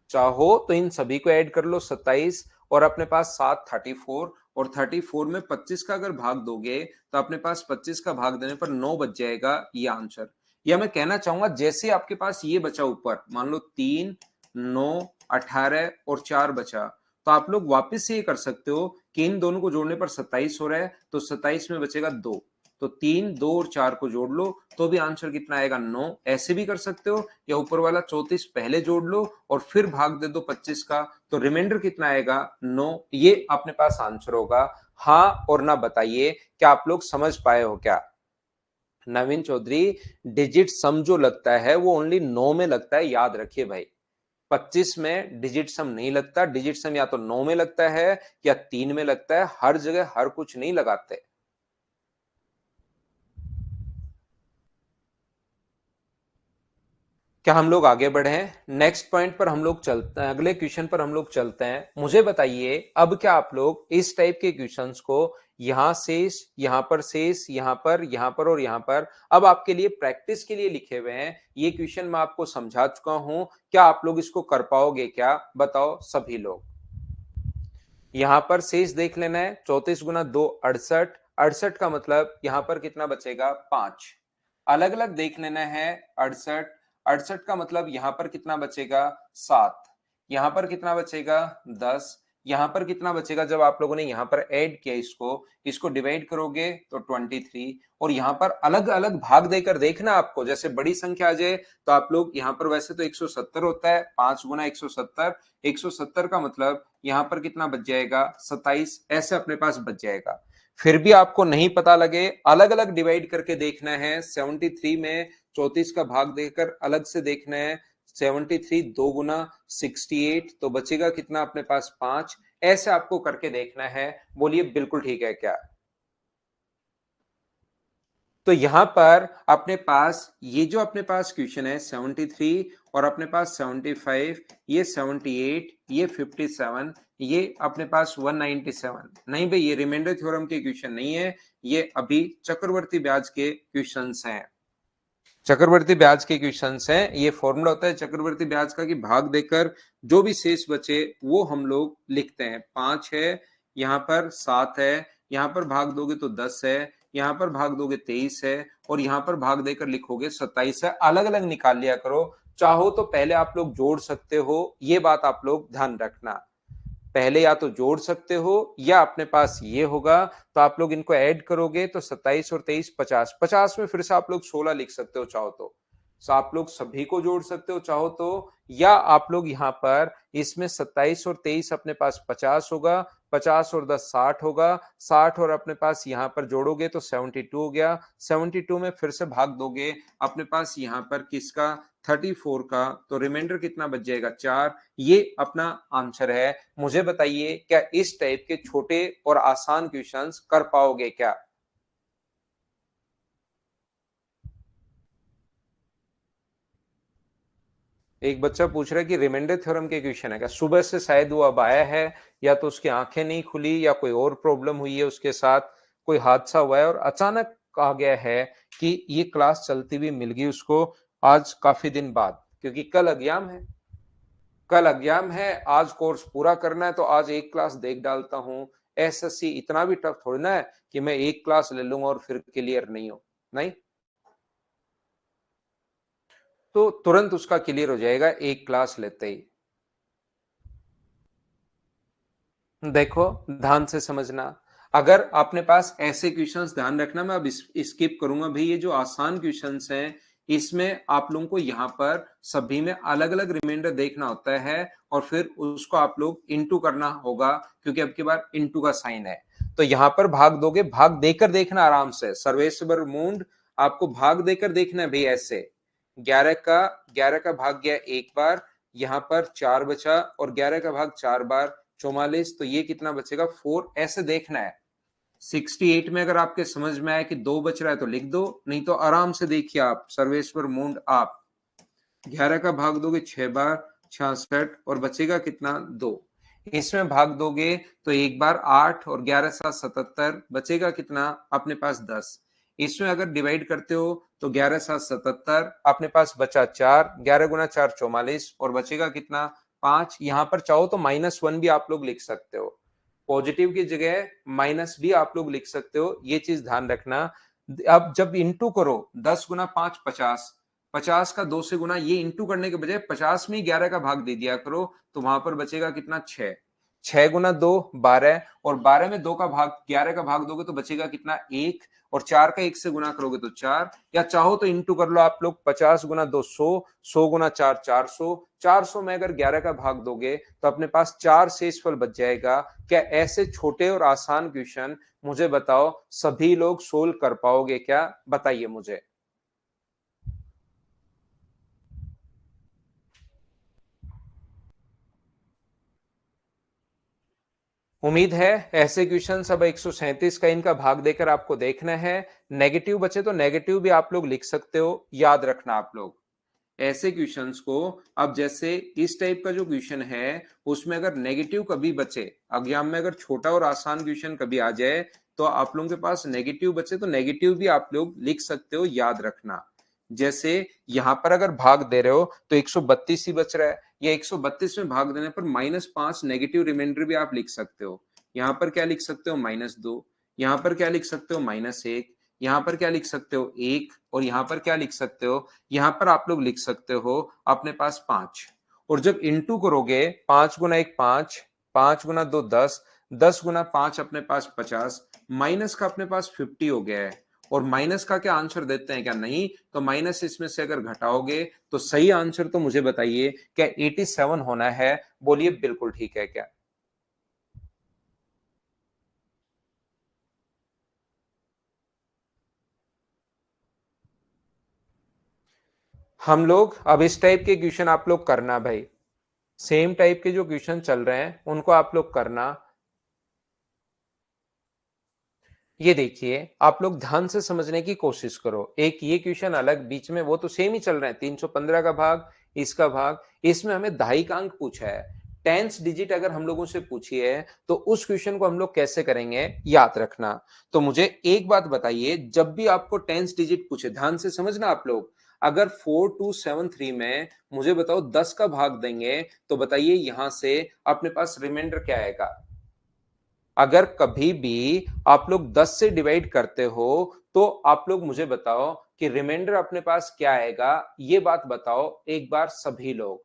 चाहो तो इन सभी को ऐड कर लो 27, और अपने पास 7 34, और 34 में 25 का अगर भाग दोगे तो अपने पास 25 का भाग देने पर 9 बच जाएगा, ये आंसर। या मैं कहना चाहूंगा, जैसे आपके पास ये बचा ऊपर, मान लो 3 9 18 और 4 बचा, तो आप लोग वापस से ये कर सकते हो कि इन दोनों को जोड़ने पर 27 हो रहा है, तो 27 में बचेगा 2, तो 3 2 और 4 को जोड़ लो तो भी आंसर कितना आएगा? 9। ऐसे भी कर सकते हो, या ऊपर वाला 34 पहले जोड़ लो और फिर भाग दे दो 25 का, तो रिमाइंडर कितना आएगा? 9। ये अपने पास आंसर होगा। हाँ और ना बताइए, क्या आप लोग समझ पाए हो क्या? नवीन चौधरी, डिजिट सम जो लगता है वो ओनली 9 में लगता है, याद रखिए भाई। 25 में डिजिट सम नहीं लगता, डिजिट सम या तो 9 में लगता है या 3 में लगता है, हर जगह हर कुछ नहीं लगाते। क्या हम लोग आगे बढ़े? नेक्स्ट पॉइंट पर हम लोग चलते हैं, अगले क्वेश्चन पर हम लोग चलते हैं। मुझे बताइए, अब क्या आप लोग इस टाइप के क्वेश्चंस को, यहां शेष, यहां पर शेष, यहां पर और यहां पर, अब आपके लिए प्रैक्टिस के लिए लिखे हुए हैं। ये क्वेश्चन मैं आपको समझा चुका हूं, क्या आप लोग इसको कर पाओगे क्या? बताओ सभी लोग। यहां पर शेष देख लेना है, 34 गुना 2 68, 68 का मतलब यहां पर कितना बचेगा? 5। अलग अलग देख लेना है, 68, 68 का मतलब यहां पर कितना बचेगा? 7। यहां पर कितना बचेगा? 10। यहां पर कितना बचेगा? जब आप लोगों ने यहां पर ऐड किया, इसको इसको डिवाइड करोगे तो 23। और यहां पर अलग अलग भाग देकर देखना आपको, जैसे बड़ी संख्या आ जाए तो आप लोग यहां पर, वैसे तो 170 होता है, 5 गुना 170, 170 का मतलब यहां पर कितना बच जाएगा? 27। ऐसे अपने पास बच जाएगा। फिर भी आपको नहीं पता लगे, अलग अलग डिवाइड करके देखना है। 73 में 34 का भाग देकर अलग से देखना है। 73 2 गुना 68, तो बचेगा कितना अपने पास? 5। ऐसे आपको करके देखना है। बोलिए बिल्कुल ठीक है क्या? तो यहां पर अपने पास ये जो अपने पास क्वेश्चन है 73, और अपने पास 75, ये 78, ये 57, ये अपने पास 197। नहीं भाई, ये रिमाइंडर थ्योरम के क्वेश्चन नहीं है, ये अभी चक्रवर्ती ब्याज के क्वेश्चंस हैं। चक्रवर्ती ब्याज के क्वेश्चंस हैं। ये फॉर्मूला होता है चक्रवर्ती ब्याज का कि भाग देकर जो भी शेष बचे वो हम लोग लिखते हैं। 5 है, यहाँ पर 7 है, यहाँ पर भाग दोगे तो 10 है, यहाँ पर भाग दोगे 23 है, और यहाँ पर भाग देकर लिखोगे 27 है। अलग अलग निकाल लिया करो। चाहो तो पहले आप लोग जोड़ सकते हो, ये बात आप लोग ध्यान रखना। पहले या तो जोड़ सकते हो या अपने पास ये होगा, तो आप लोग इनको ऐड करोगे तो 27 और 23 50, 50 में फिर से आप लोग 16 लिख सकते हो चाहो तो। आप लोग सभी को जोड़ सकते हो चाहो तो, या आप लोग यहां पर इसमें 27 और 23 अपने पास 50 होगा, 50 और 10 60 होगा, 60 और अपने पास यहां पर जोड़ोगे तो 72 हो गया, 72 में फिर से भाग दोगे अपने पास यहां पर किसका? 34 का, तो रिमाइंडर कितना बच जाएगा? 4। ये अपना आंसर है। मुझे बताइए, क्या इस टाइप के छोटे और आसान क्वेश्चंस कर पाओगे क्या? एक बच्चा पूछ रहा है कि रिमाइंडर थ्योरम के क्वेश्चन है क्या? सुबह से शायद वो अब आया है, या तो उसकी आंखें नहीं खुली या कोई और प्रॉब्लम हुई है उसके साथ, कोई हादसा हुआ है और अचानक आ गया है कि ये क्लास चलती हुई मिल गई उसको आज काफी दिन बाद, क्योंकि कल एग्जाम है। कल एग्जाम है, आज कोर्स पूरा करना है, तो आज एक क्लास देख डालता हूँ। एसएससी इतना भी टफ थोड़ी ना है कि मैं एक क्लास ले लूंगा और फिर क्लियर नहीं हो, नहीं। तो तुरंत उसका क्लियर हो जाएगा एक क्लास लेते ही। देखो, ध्यान से समझना। अगर अपने पास ऐसे क्वेश्चंस, ध्यान रखना, मैं अब स्किप करूंगा भाई, ये जो आसान क्वेश्चंस हैं इसमें आप लोगों को यहाँ पर सभी में अलग अलग रिमाइंडर देखना होता है और फिर उसको आप लोग इंटू करना होगा, क्योंकि अब की बार इंटू का साइन है। तो यहाँ पर भाग दोगे, भाग देकर देखना आराम से, सर्वेश्वर मूंड, आपको भाग देकर देखना है भाई। ऐसे 11 का भाग गया एक बार, यहाँ पर 4 बचा, और 11 का भाग 4 बार 44, तो ये कितना बचेगा 4, ऐसे देखना है। 68 में अगर आपके समझ में आए कि 2 बच रहा है तो लिख दो, नहीं तो आराम से देखिए आप, सर्वेश्वर मूंड आप। 11 का भाग दोगे 6 बार 66, और बचेगा कितना 2। इसमें भाग दोगे तो एक बार 8, और 11 7 77, बचेगा कितना अपने पास 10। इसमें अगर डिवाइड करते हो तो 11 7 77, अपने पास बचा 4, 11 गुना 4 44, और बचेगा कितना 5। यहां पर चाहो तो -1 भी आप लोग लिख सकते हो, पॉजिटिव की जगह माइनस भी आप लोग लिख सकते हो, ये चीज ध्यान रखना। अब जब इंटू करो, 10 गुना 5 50, 50 का 2 से गुना, ये इंटू करने के बजाय 50 में 11 का भाग दे दिया करो, तो वहां पर बचेगा कितना 6। 6 गुना 2 12, और 12 में 2 का भाग 11 का भाग दोगे तो बचेगा कितना 1, और 4 का 1 से गुना करोगे तो 4, या चाहो तो इंटू कर लो आप लोग, 50 गुना 2 100, 100 गुना 4 400, 400 में अगर 11 का भाग दोगे तो अपने पास 4 शेषफल बच जाएगा। क्या ऐसे छोटे और आसान क्वेश्चन, मुझे बताओ, सभी लोग सोल्व कर पाओगे क्या? बताइए मुझे। उम्मीद है ऐसे क्वेश्चन सब 137 का इनका भाग देकर आपको देखना है। नेगेटिव बचे तो नेगेटिव भी आप लोग लिख सकते हो, याद रखना आप लोग ऐसे क्वेश्चंस को। अब जैसे इस टाइप का जो क्वेश्चन है उसमें अगर नेगेटिव कभी बचे, एग्जाम में अगर छोटा और आसान क्वेश्चन कभी आ जाए तो आप लोगों के पास नेगेटिव बचे तो नेगेटिव भी आप लोग लिख सकते हो, याद रखना। जैसे यहां पर अगर भाग दे रहे हो तो 132 ही बच रहा है, या 132 में भाग देने पर -5 नेगेटिव रिमाइंडर भी आप लिख सकते हो। यहां पर क्या लिख सकते हो -2, यहां पर क्या लिख सकते हो -1, यहां पर क्या लिख सकते हो 1, और यहां पर क्या लिख सकते हो, यहां पर आप लोग लिख सकते हो अपने पास 5। और जब इंटू करोगे, 5 गुना 1 5, 5 गुना 2 10, 10 गुना 5 अपने पास 50, माइनस का अपने पास 50 हो गया है। और माइनस का क्या आंसर देते हैं क्या? नहीं, तो माइनस इसमें से अगर घटाओगे तो सही आंसर तो मुझे बताइए, क्या 87 होना है? बोलिए बिल्कुल ठीक है क्या? हम लोग अब इस टाइप के क्वेश्चन आप लोग करना भाई, सेम टाइप के जो क्वेश्चन चल रहे हैं उनको आप लोग करना। ये देखिए, आप लोग ध्यान से समझने की कोशिश करो। एक ये क्वेश्चन अलग, बीच में वो तो सेम ही चल रहे हैं, 315 का भाग, इसका भाग। इसमें हमें दहाई का अंक पूछा है, टेंस डिजिट अगर हम लोगों से पूछी है तो उस क्वेश्चन को हम लोग कैसे करेंगे, याद रखना। तो मुझे एक बात बताइए, जब भी आपको टेंस डिजिट पूछे, ध्यान से समझना आप लोग, अगर 4273 में मुझे बताओ 10 का भाग देंगे तो बताइए यहां से अपने पास रिमाइंडर क्या आएगा? अगर कभी भी आप लोग 10 से डिवाइड करते हो तो आप लोग मुझे बताओ कि रिमाइंडर अपने पास क्या आएगा, ये बात बताओ एक बार सभी लोग।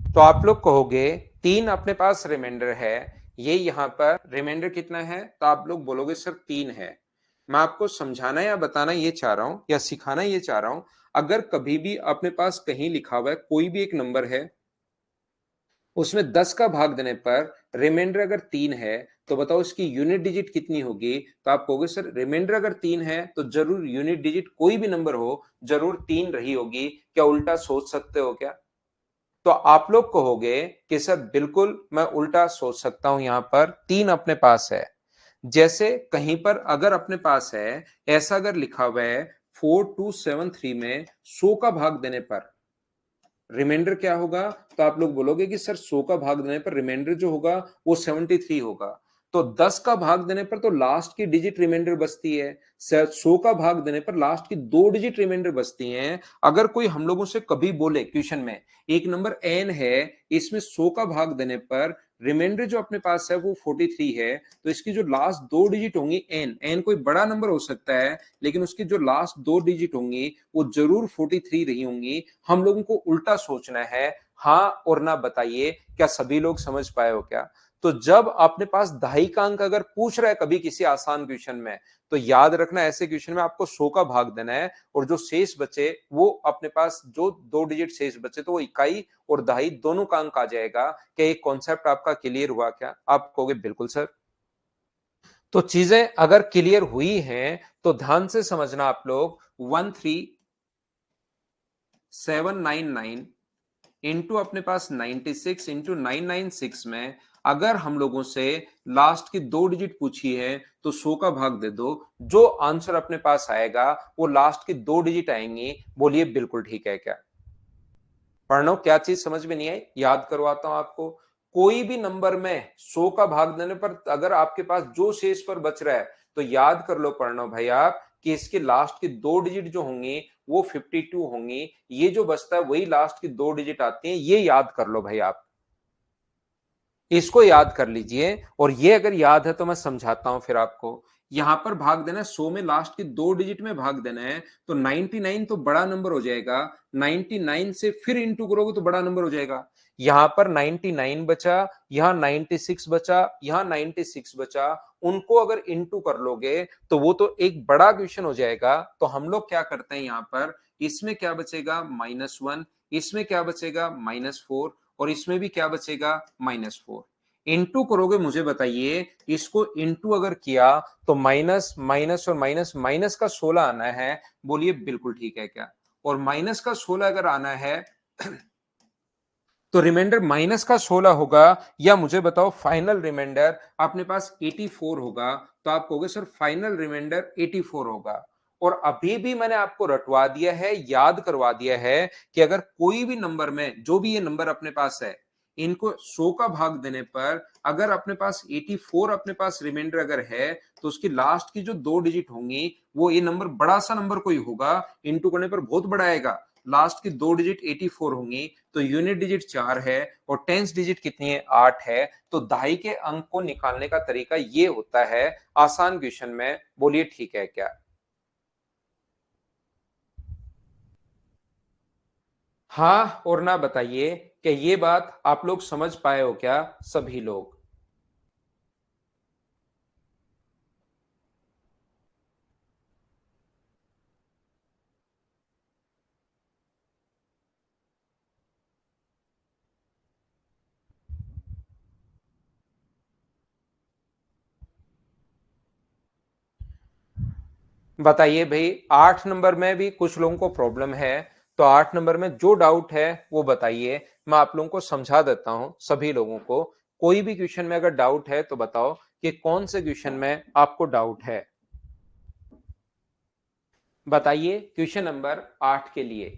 तो आप लोग कहोगे 3 अपने पास रिमाइंडर है, ये यहां पर रिमाइंडर कितना है, तो आप लोग बोलोगे सर 3 है। मैं आपको समझाना या बताना ये चाह रहा हूं, या सिखाना ये चाह रहा हूं, अगर कभी भी अपने पास कहीं लिखा हुआ है कोई भी एक नंबर है, उसमें 10 का भाग देने पर रिमाइंडर अगर 3 है तो बताओ इसकी यूनिट डिजिट कितनी होगी? तो आप कहोगे सर रिमाइंडर अगर 3 है तो जरूर यूनिट डिजिट कोई भी नंबर हो जरूर 3 रही होगी। क्या उल्टा सोच सकते हो क्या? तो आप लोग कहोगे कि सर बिल्कुल मैं उल्टा सोच सकता हूं, यहां पर 3 अपने पास है। जैसे कहीं पर अगर अपने पास है, ऐसा अगर लिखा हुआ है 4273 में 100 का भाग देने पर रिमाइंडर क्या होगा? तो आप लोग बोलोगे कि सर 100 का भाग देने पर रिमाइंडर जो होगा वो 73 होगा। तो 10 का भाग देने पर तो लास्ट की डिजिट रिमाइंडर बचती है। 100 का भाग देने पर लास्ट की 2 डिजिट रिमाइंडर बचती हैं। अगर कोई हम लोगों से कभी बोले क्वेश्चन में एक नंबर n है, इसमें 100 का भाग देने पर रिमाइंडर जो अपने पास है वो 43 है, तो इसकी जो लास्ट 2 डिजिट होंगी n कोई बड़ा नंबर हो सकता है, लेकिन उसकी जो लास्ट 2 डिजिट होंगी वो जरूर 43 रही होंगी। हम लोगों को उल्टा सोचना है। हाँ और ना बताइए, क्या सभी लोग समझ पाए हो क्या? तो जब अपने पास दहाई का अंक अगर पूछ रहा है कभी किसी आसान क्वेश्चन में, तो याद रखना ऐसे क्वेश्चन में आपको 100 का भाग देना है और जो शेष बचे वो अपने पास जो 2 डिजिट शेष बचे तो वो इकाई और दहाई दोनों का अंक आ जाएगा। क्या ये कॉन्सेप्ट आपका क्लियर हुआ क्या? आप कहोगे बिल्कुल सर। तो चीजें अगर क्लियर हुई हैं तो ध्यान से समझना आप लोग। 13799 इंटू अपने पास 96 इंटू 996 में अगर हम लोगों से लास्ट की 2 डिजिट पूछी है तो 100 का भाग दे दो। जो आंसर अपने पास आएगा वो लास्ट की 2 डिजिट आएंगी। बोलिए बिल्कुल ठीक है क्या? पढ़ना क्या चीज समझ में नहीं आई? याद करवाता हूं आपको। कोई भी नंबर में 100 का भाग देने पर अगर आपके पास जो शेष पर बच रहा है तो याद कर लो पढ़ना भाई आप कि इसके लास्ट की 2 डिजिट जो होंगी वो 52 होंगी। ये जो बचता है वही लास्ट की 2 डिजिट आती हैं। ये याद कर लो भाई आप, इसको याद कर लीजिए। और ये अगर याद है तो मैं समझाता हूं फिर आपको। यहां पर भाग देना है 100 में लास्ट की 2 डिजिट में भाग देना है, तो 99 तो बड़ा नंबर हो जाएगा। 99 से फिर इंटू करोगे तो बड़ा नंबर हो जाएगा। यहां पर 99 बचा, यहां 96 बचा, यहां 96 बचा। उनको अगर इंटू कर लोगे तो वो तो एक बड़ा क्वेश्चन हो जाएगा। तो हम लोग क्या करते हैं यहां पर, इसमें क्या बचेगा -1, इसमें क्या बचेगा -4 और इसमें भी क्या बचेगा -4। इंटू करोगे, मुझे बताइए इसको इंटू अगर किया तो माइनस माइनस और माइनस माइनस का 16 आना है। बोलिए बिल्कुल ठीक है क्या? और माइनस का 16 अगर आना है तो रिमाइंडर माइनस का 16 होगा, या मुझे बताओ फाइनल रिमाइंडर अपने पास 84 होगा। तो आप कहोगे सर फाइनल रिमाइंडर 84 होगा। और अभी भी मैंने आपको रटवा दिया है, याद करवा दिया है कि अगर कोई भी नंबर में जो भी ये नंबर अपने पास है इनको 100 का भाग देने पर अगर अपने पास 84 अपने पास रिमाइंडर अगर है तो उसकी लास्ट की जो 2 डिजिट होंगी वो ये नंबर बड़ा सा नंबर कोई होगा, इंटू करने पर बहुत बड़ा आएगा। लास्ट की 2 डिजिट 84 होंगी, तो यूनिट डिजिट 4 है और टेंस डिजिट कितनी है 8 है। तो दहाई के अंक को निकालने का तरीका ये होता है आसान क्वेश्चन में। बोलिए ठीक है क्या? हाँ और ना बताइए कि ये बात आप लोग समझ पाए हो क्या सभी लोग? बताइए भाई, 8 नंबर में भी कुछ लोगों को प्रॉब्लम है, तो 8 नंबर में जो डाउट है वो बताइए। मैं आप लोगों को समझा देता हूं सभी लोगों को। कोई भी क्वेश्चन में अगर डाउट है तो बताओ कि कौन से क्वेश्चन में आपको डाउट है। बताइए क्वेश्चन नंबर 8 के लिए।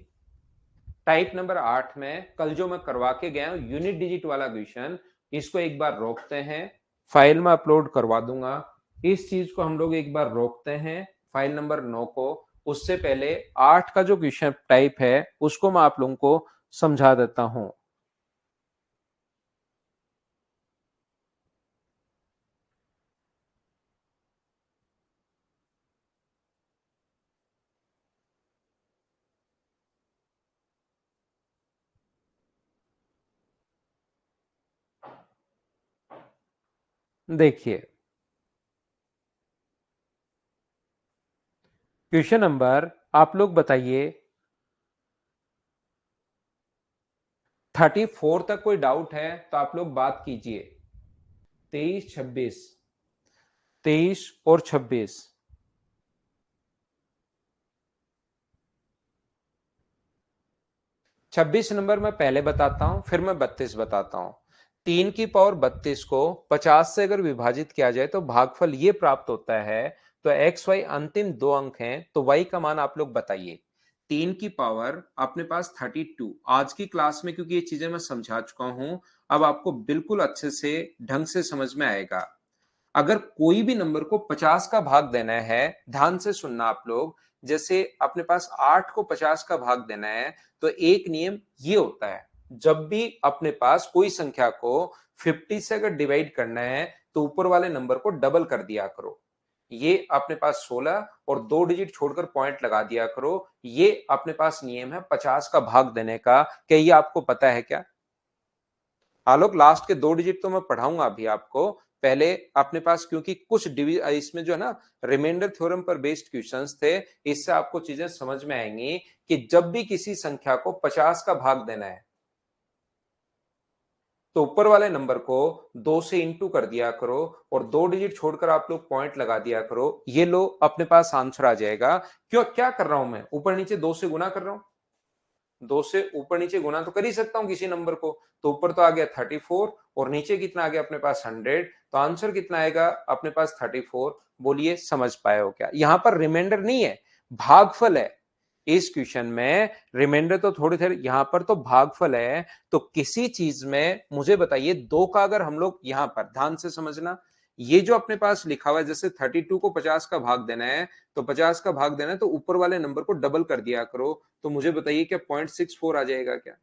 टाइप नंबर 8 में कल जो मैं करवा के गया हूं यूनिट डिजिट वाला क्वेश्चन, इसको एक बार रोकते हैं। फाइल में अपलोड करवा दूंगा। इस चीज को हम लोग एक बार रोकते हैं, फाइल नंबर 9 को। उससे पहले 8 का जो क्वेश्चन टाइप है उसको मैं आप लोगों को समझा देता हूं। देखिए क्वेश्चन नंबर आप लोग बताइए 34 तक कोई डाउट है तो आप लोग बात कीजिए। 23, 26, 23 और 26। 26 नंबर मैं पहले बताता हूं, फिर मैं 32 बताता हूं। 3 की पावर 32 को 50 से अगर विभाजित किया जाए तो भागफल ये प्राप्त होता है। तो एक्स वाई अंतिम दो अंक हैं, तो वाई का मान आप लोग बताइए। 3 की पावर अपने पास 32। आज की क्लास में क्योंकि ये चीजें मैं समझा चुका हूं, अब आपको बिल्कुल अच्छे से ढंग से समझ में आएगा। अगर कोई भी नंबर को 50 का भाग देना है, ध्यान से सुनना आप लोग, जैसे अपने पास 8 को 50 का भाग देना है, तो एक नियम ये होता है, जब भी अपने पास कोई संख्या को 50 से अगर डिवाइड करना है तो ऊपर वाले नंबर को डबल कर दिया करो। ये अपने पास 16 और 2 डिजिट छोड़कर पॉइंट लगा दिया करो। ये अपने पास नियम है 50 का भाग देने का। क्या ये आपको पता है क्या? आलोक, लास्ट के 2 डिजिट तो मैं पढ़ाऊंगा अभी आपको। पहले अपने पास क्योंकि कुछ इसमें जो है ना, रिमाइंडर थ्योरम पर बेस्ड क्वेश्चंस थे, इससे आपको चीजें समझ में आएंगी कि जब भी किसी संख्या को 50 का भाग देना है तो ऊपर वाले नंबर को 2 से इंटू कर दिया करो और 2 डिजिट छोड़कर आप लोग पॉइंट लगा दिया करो। ये लो, अपने पास आंसर आ जाएगा। क्यों, क्या कर रहा हूं मैं? ऊपर नीचे 2 से गुना कर रहा हूं। 2 से ऊपर नीचे गुना तो कर ही सकता हूं किसी नंबर को। तो ऊपर तो आ गया 34 और नीचे कितना आ गया अपने पास 100। तो आंसर कितना आएगा अपने पास 34। बोलिए, समझ पाए हो क्या? यहां पर रिमाइंडर नहीं है, भागफल है। इस क्वेश्चन में रिमाइंडर तो थोड़ी देर, यहां पर तो भागफल है। तो किसी चीज में मुझे बताइए, दो का अगर हम लोग यहां पर ध्यान से समझना, ये जो अपने पास लिखा हुआ है, जैसे 32 को 50 का भाग देना है, तो 50 का भाग देना है तो ऊपर वाले नंबर को डबल कर दिया करो। तो मुझे बताइए क्या 0.64 आ जाएगा क्या?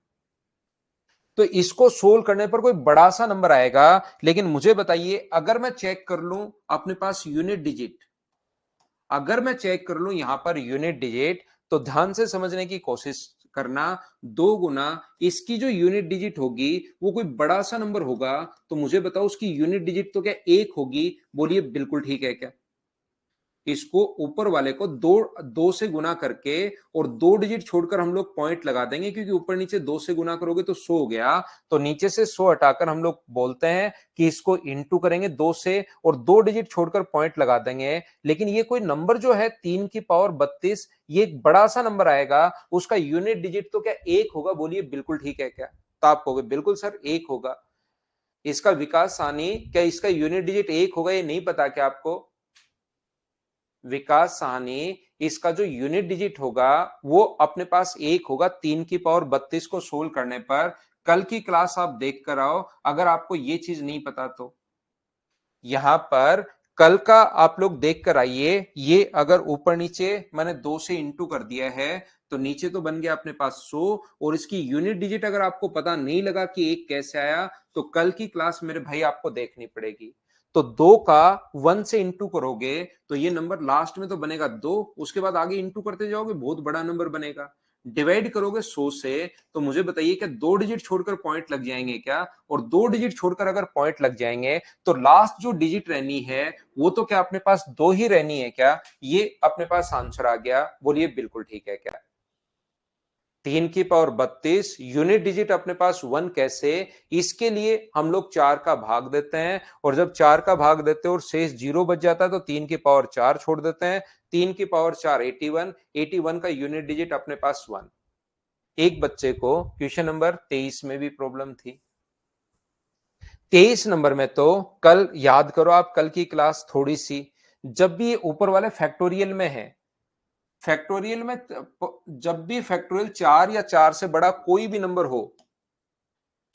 तो इसको सोल्व करने पर कोई बड़ा सा नंबर आएगा। लेकिन मुझे बताइए, अगर मैं चेक कर लूं अपने पास यूनिट डिजिट, अगर मैं चेक कर लूं यहां पर यूनिट डिजिट, तो ध्यान से समझने की कोशिश करना। 2 गुना इसकी जो यूनिट डिजिट होगी वो कोई बड़ा सा नंबर होगा, तो मुझे बताओ उसकी यूनिट डिजिट तो क्या 1 होगी? बोलिए, बिल्कुल ठीक है क्या? इसको ऊपर वाले को दो दो से गुना करके और 2 डिजिट छोड़कर हम लोग पॉइंट लगा देंगे, क्योंकि ऊपर नीचे 2 से गुना करोगे तो 100 हो गया। तो नीचे से 100 हटाकर हम लोग बोलते हैं कि इसको इंटू करेंगे 2 से और 2 डिजिट छोड़कर पॉइंट लगा देंगे। लेकिन ये कोई नंबर जो है 3 की पावर 32, ये एक बड़ा सा नंबर आएगा, उसका यूनिट डिजिट तो क्या 1 होगा? बोलिए, बिल्कुल ठीक है क्या? तो आप कहोगे बिल्कुल सर 1 होगा। इसका विकास सानी, क्या इसका यूनिट डिजिट 1 होगा? ये नहीं पता क्या आपको? विकास साहनी, इसका जो यूनिट डिजिट होगा वो अपने पास 1 होगा 3 की पावर 32 को सोल्व करने पर। कल की क्लास आप देख कर आओ अगर आपको ये चीज नहीं पता तो। यहां पर कल का आप लोग देख कर आइए। ये अगर ऊपर नीचे मैंने 2 से इंटू कर दिया है तो नीचे तो बन गया अपने पास 100, और इसकी यूनिट डिजिट अगर आपको पता नहीं लगा कि 1 कैसे आया, तो कल की क्लास मेरे भाई आपको देखनी पड़ेगी। तो 2 का 1 से इंटू करोगे तो ये नंबर लास्ट में तो बनेगा 2, उसके बाद आगे इंटू करते जाओगे बहुत बड़ा नंबर बनेगा। डिवाइड करोगे 100 से, तो मुझे बताइए क्या 2 डिजिट छोड़कर पॉइंट लग जाएंगे क्या? और 2 डिजिट छोड़कर अगर पॉइंट लग जाएंगे तो लास्ट जो डिजिट रहनी है वो तो क्या अपने पास 2 ही रहनी है क्या? ये अपने पास आंसर आ गया। बोलिए, बिल्कुल ठीक है क्या? 3 की पावर 32, यूनिट डिजिट अपने पास 1 कैसे? इसके लिए हम लोग 4 का भाग देते हैं, और जब 4 का भाग देते हैं और शेष 0 बच जाता है तो 3 की पावर 4 छोड़ देते हैं। 3 की पावर 4 81, 81 का यूनिट डिजिट अपने पास 1। एक बच्चे को क्वेश्चन नंबर 23 में भी प्रॉब्लम थी। 23 नंबर में तो कल याद करो आप, कल की क्लास थोड़ी सी, जब भी ऊपर वाले फैक्टोरियल में है, फैक्टोरियल में जब भी फैक्टोरियल 4 या 4 से बड़ा कोई भी नंबर हो,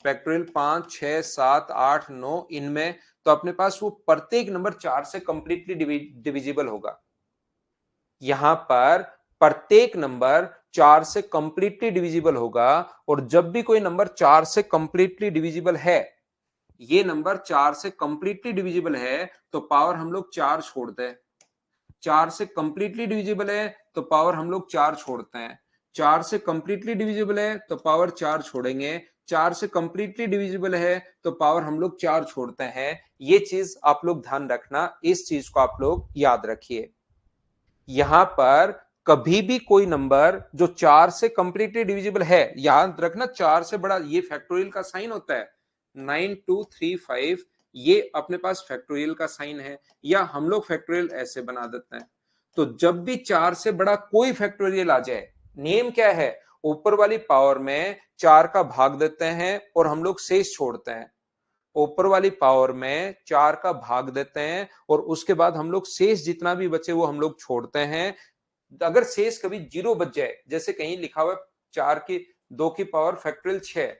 फैक्टोरियल 5, 6, 7, 8, 9, इनमें तो अपने पास वो प्रत्येक नंबर 4 से कंप्लीटली डिविजिबल होगा। यहां पर प्रत्येक नंबर 4 से कंप्लीटली डिविजिबल होगा, और जब भी कोई नंबर 4 से कंप्लीटली डिविजिबल है, ये नंबर 4 से कंप्लीटली डिविजिबल है, तो पावर हम लोग 4 छोड़ते हैं। 4 से कंप्लीटली डिविजिबल है तो पावर हम लोग 4 छोड़ते हैं। 4 से कंप्लीटली डिविजिबल है तो पावर 4 छोड़ेंगे। 4 से कंप्लीटली डिविजिबल है तो पावर हम लोग 4 छोड़ते हैं। ये चीज आप लोग ध्यान रखना, इस चीज को आप लोग याद रखिए। यहां पर कभी भी कोई नंबर जो 4 से कंप्लीटली डिविजिबल है, याद रखना 4 से बड़ा, ये फैक्टोरियल का साइन होता है 9235, ये अपने पास फैक्टोरियल का साइन है, या हम लोग फैक्टोरियल ऐसे बना देते हैं। तो जब भी 4 से बड़ा कोई फैक्टोरियल आ जाए, नियम क्या है, ऊपर वाली पावर में 4 का भाग देते हैं और हम लोग शेष छोड़ते हैं। ऊपर वाली पावर में 4 का भाग देते हैं और उसके बाद हम लोग शेष जितना भी बचे वो हम लोग छोड़ते हैं। अगर शेष कभी 0 बच जाए, जैसे कहीं लिखा हुआ है 4 की 2 की पावर फैक्टोरियल 6,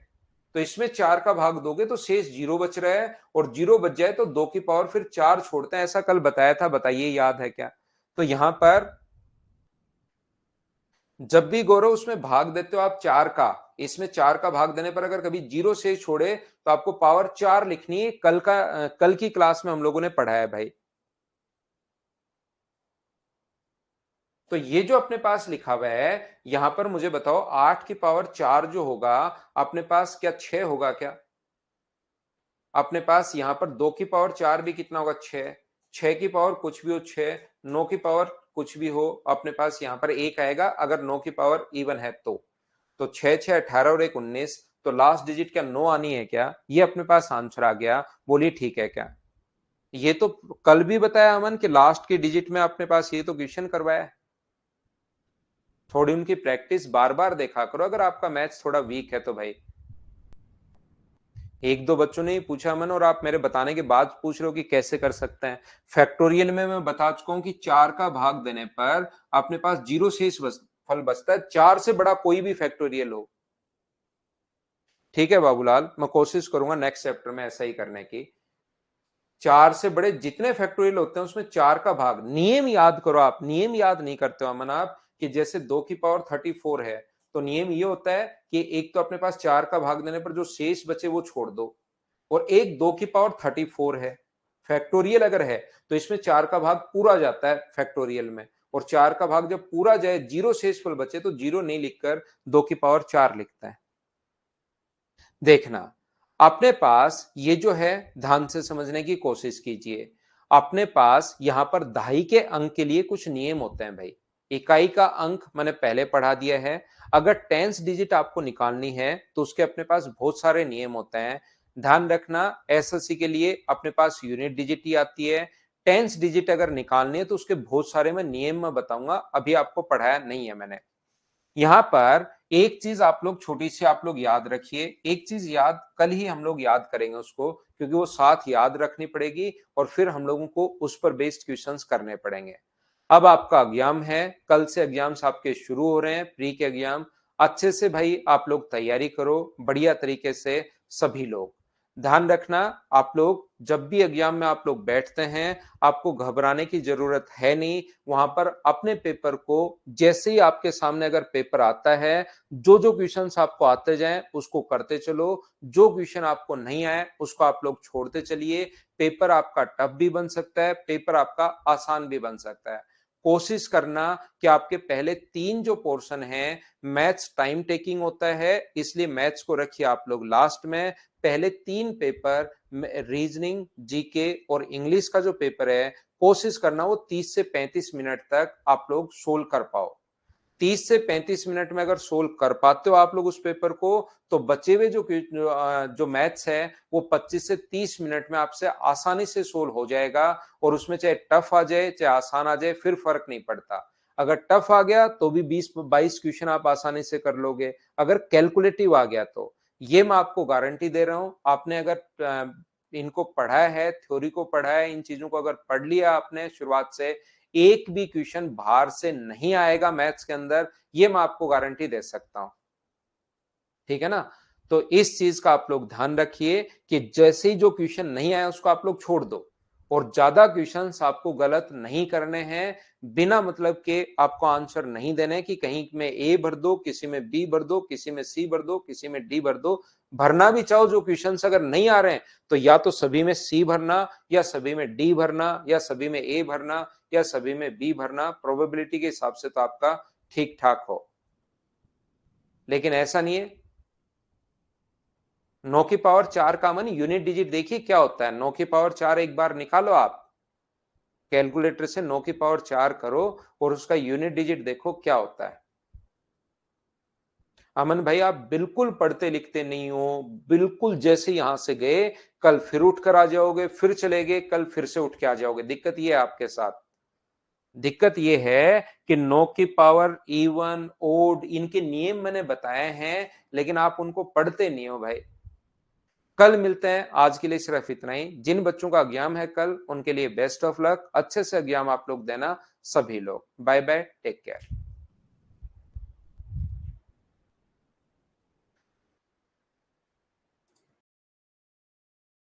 तो इसमें 4 का भाग दोगे तो शेष 0 बच रहा है, और 0 बच जाए तो 2 की पावर फिर 4 छोड़ते हैं। ऐसा कल बताया था, बताइए याद है क्या? तो यहां पर जब भी गौरव उसमें भाग देते हो आप 4 का, इसमें 4 का भाग देने पर अगर कभी 0 शेष छोड़े तो आपको पावर 4 लिखनी है। कल की क्लास में हम लोगों ने पढ़ा है भाई। तो ये जो अपने पास लिखा हुआ है यहां पर, मुझे बताओ 8 की पावर 4 जो होगा अपने पास, क्या 6 होगा क्या? अपने पास यहां पर 2 की पावर 4 भी कितना होगा? 6। 6 की पावर कुछ भी हो 6, 9 की पावर कुछ भी हो, अपने पास यहां पर 1 आएगा अगर 9 की पावर इवन है तो 6 6 18 और 1 19, तो लास्ट डिजिट क्या 9 आनी है क्या? ये अपने पास आंसर आ गया। बोलिए ठीक है क्या? ये तो कल भी बताया अमन कि लास्ट की डिजिट में अपने पास, ये तो क्वेश्चन करवाया है। थोड़ी उनकी प्रैक्टिस बार बार देखा करो अगर आपका मैथ्स थोड़ा वीक है तो भाई। एक दो बच्चों ने ही पूछा मैंने, और आप मेरे बताने के बाद पूछ रहे हो कि कैसे कर सकते हैं। फैक्टोरियल में मैं बता चुका हूं कि 4 का भाग देने पर अपने पास 0 शेष फल बचता है, 4 से बड़ा कोई भी फैक्टोरियल हो। ठीक है बाबूलाल, मैं कोशिश करूंगा नेक्स्ट चैप्टर में ऐसा ही करने की। 4 से बड़े जितने फैक्टोरियल होते हैं उसमें 4 का भाग, नियम याद करो आप, नियम याद नहीं करते हो अमन आप, कि जैसे 2 की पावर 34 है, तो नियम ये होता है कि एक तो अपने पास 4 का भाग देने पर जो शेष बचे वो छोड़ दो, और एक 2 की पावर 34 है, फैक्टोरियल अगर है तो इसमें 4 का भाग पूरा जाता है फैक्टोरियल में, और 4 का भाग जब पूरा जाए 0 शेषफल बचे तो 0 नहीं लिखकर 2 की पावर 4 लिखता है। देखना, अपने पास ये जो है, ध्यान से समझने की कोशिश कीजिए। अपने पास यहां पर दहाई के अंक के लिए कुछ नियम होते हैं भाई। इकाई का अंक मैंने पहले पढ़ा दिया है। अगर टेंस डिजिट आपको निकालनी है तो उसके अपने पास बहुत सारे नियम होते हैं। ध्यान रखना, एसएससी के लिए अपने पास यूनिट डिजिट ही आती है। टेंस डिजिट अगर निकालनी है तो उसके बहुत सारे मैं नियम में बताऊंगा, अभी आपको पढ़ाया नहीं है मैंने। यहां पर एक चीज आप लोग छोटी सी आप लोग याद रखिए, एक चीज याद कल ही हम लोग याद करेंगे उसको, क्योंकि वो साथ याद रखनी पड़ेगी और फिर हम लोगों को उस पर बेस्ड क्वेश्चंस करने पड़ेंगे। अब आपका एग्जाम है, कल से एग्जाम्स आपके शुरू हो रहे हैं, प्री के एग्जाम। अच्छे से भाई आप लोग तैयारी करो, बढ़िया तरीके से सभी लोग। ध्यान रखना, आप लोग जब भी एग्जाम में आप लोग बैठते हैं, आपको घबराने की जरूरत है नहीं। वहां पर अपने पेपर को, जैसे ही आपके सामने अगर पेपर आता है, जो जो क्वेश्चंस आपको आते जाएं उसको करते चलो, जो क्वेश्चन आपको नहीं आए उसको आप लोग छोड़ते चलिए। पेपर आपका टफ भी बन सकता है, पेपर आपका आसान भी बन सकता है। कोशिश करना कि आपके पहले 3 जो पोर्शन है, मैथ्स टाइम टेकिंग होता है, इसलिए मैथ्स को रखिए आप लोग लास्ट में। पहले 3 पेपर, रीजनिंग, जीके और इंग्लिश का जो पेपर है, कोशिश करना वो 30 से 35 मिनट तक आप लोग सोल्व कर पाओ। 30 से 35 मिनट में अगर सोल्व कर पाते हो आप लोग उस पेपर को, तो बचे हुए जो मैथ्स है वो 25 से 30 मिनट में आपसे आसानी से सोल्व हो जाएगा। और उसमें चाहे टफ आ जाए चाहे आसान आ जाए फिर फर्क नहीं पड़ता। अगर टफ आ गया तो भी 20-22 क्वेश्चन आप आसानी से कर लोगे, अगर कैलकुलेटिव आ गया तो। ये मैं आपको गारंटी दे रहा हूं। आपने अगर इनको पढ़ा है, थ्योरी को पढ़ा है, इन चीजों को अगर पढ़ लिया आपने शुरुआत से, एक भी क्वेश्चन बाहर से नहीं आएगा मैथ्स के अंदर, ये मैं आपको गारंटी दे सकता हूं। ठीक है ना? तो इस चीज का आप लोग ध्यान रखिए कि जैसे ही जो क्वेश्चन नहीं आया उसको आप लोग छोड़ दो, और ज्यादा क्वेश्चंस आपको गलत नहीं करने हैं। बिना मतलब के आपको आंसर नहीं देने कि कहीं में ए भर दो, किसी में बी भर दो, किसी में सी भर दो, किसी में डी भर दो। भरना भी चाहो जो क्वेश्चंस अगर नहीं आ रहे हैं तो या तो सभी में सी भरना, या सभी में डी भरना, या सभी में ए भरना, या सभी में बी भरना। प्रोबेबिलिटी के हिसाब से तो आपका ठीक ठाक हो, लेकिन ऐसा नहीं है। 9 की पावर 4 का मन यूनिट डिजिट देखिए क्या होता है। 9 की पावर 4 एक बार निकालो आप, कैलकुलेटर से 9 की पावर 4 करो और उसका यूनिट डिजिट देखो क्या होता है। अमन भाई आप बिल्कुल पढ़ते लिखते नहीं हो, बिल्कुल जैसे यहां से गए कल फिर उठ कर आ जाओगे, फिर चले गए कल फिर से उठ के आ जाओगे। दिक्कत ये है आपके साथ, दिक्कत ये है कि 9 की पावर इवन ओड इनके नियम मैंने बताए हैं, लेकिन आप उनको पढ़ते नहीं हो भाई। कल मिलते हैं, आज के लिए सिर्फ इतना ही। जिन बच्चों का एग्जाम है कल उनके लिए बेस्ट ऑफ लक, अच्छे से एग्जाम आप लोग देना सभी लोग। Bye bye, take care.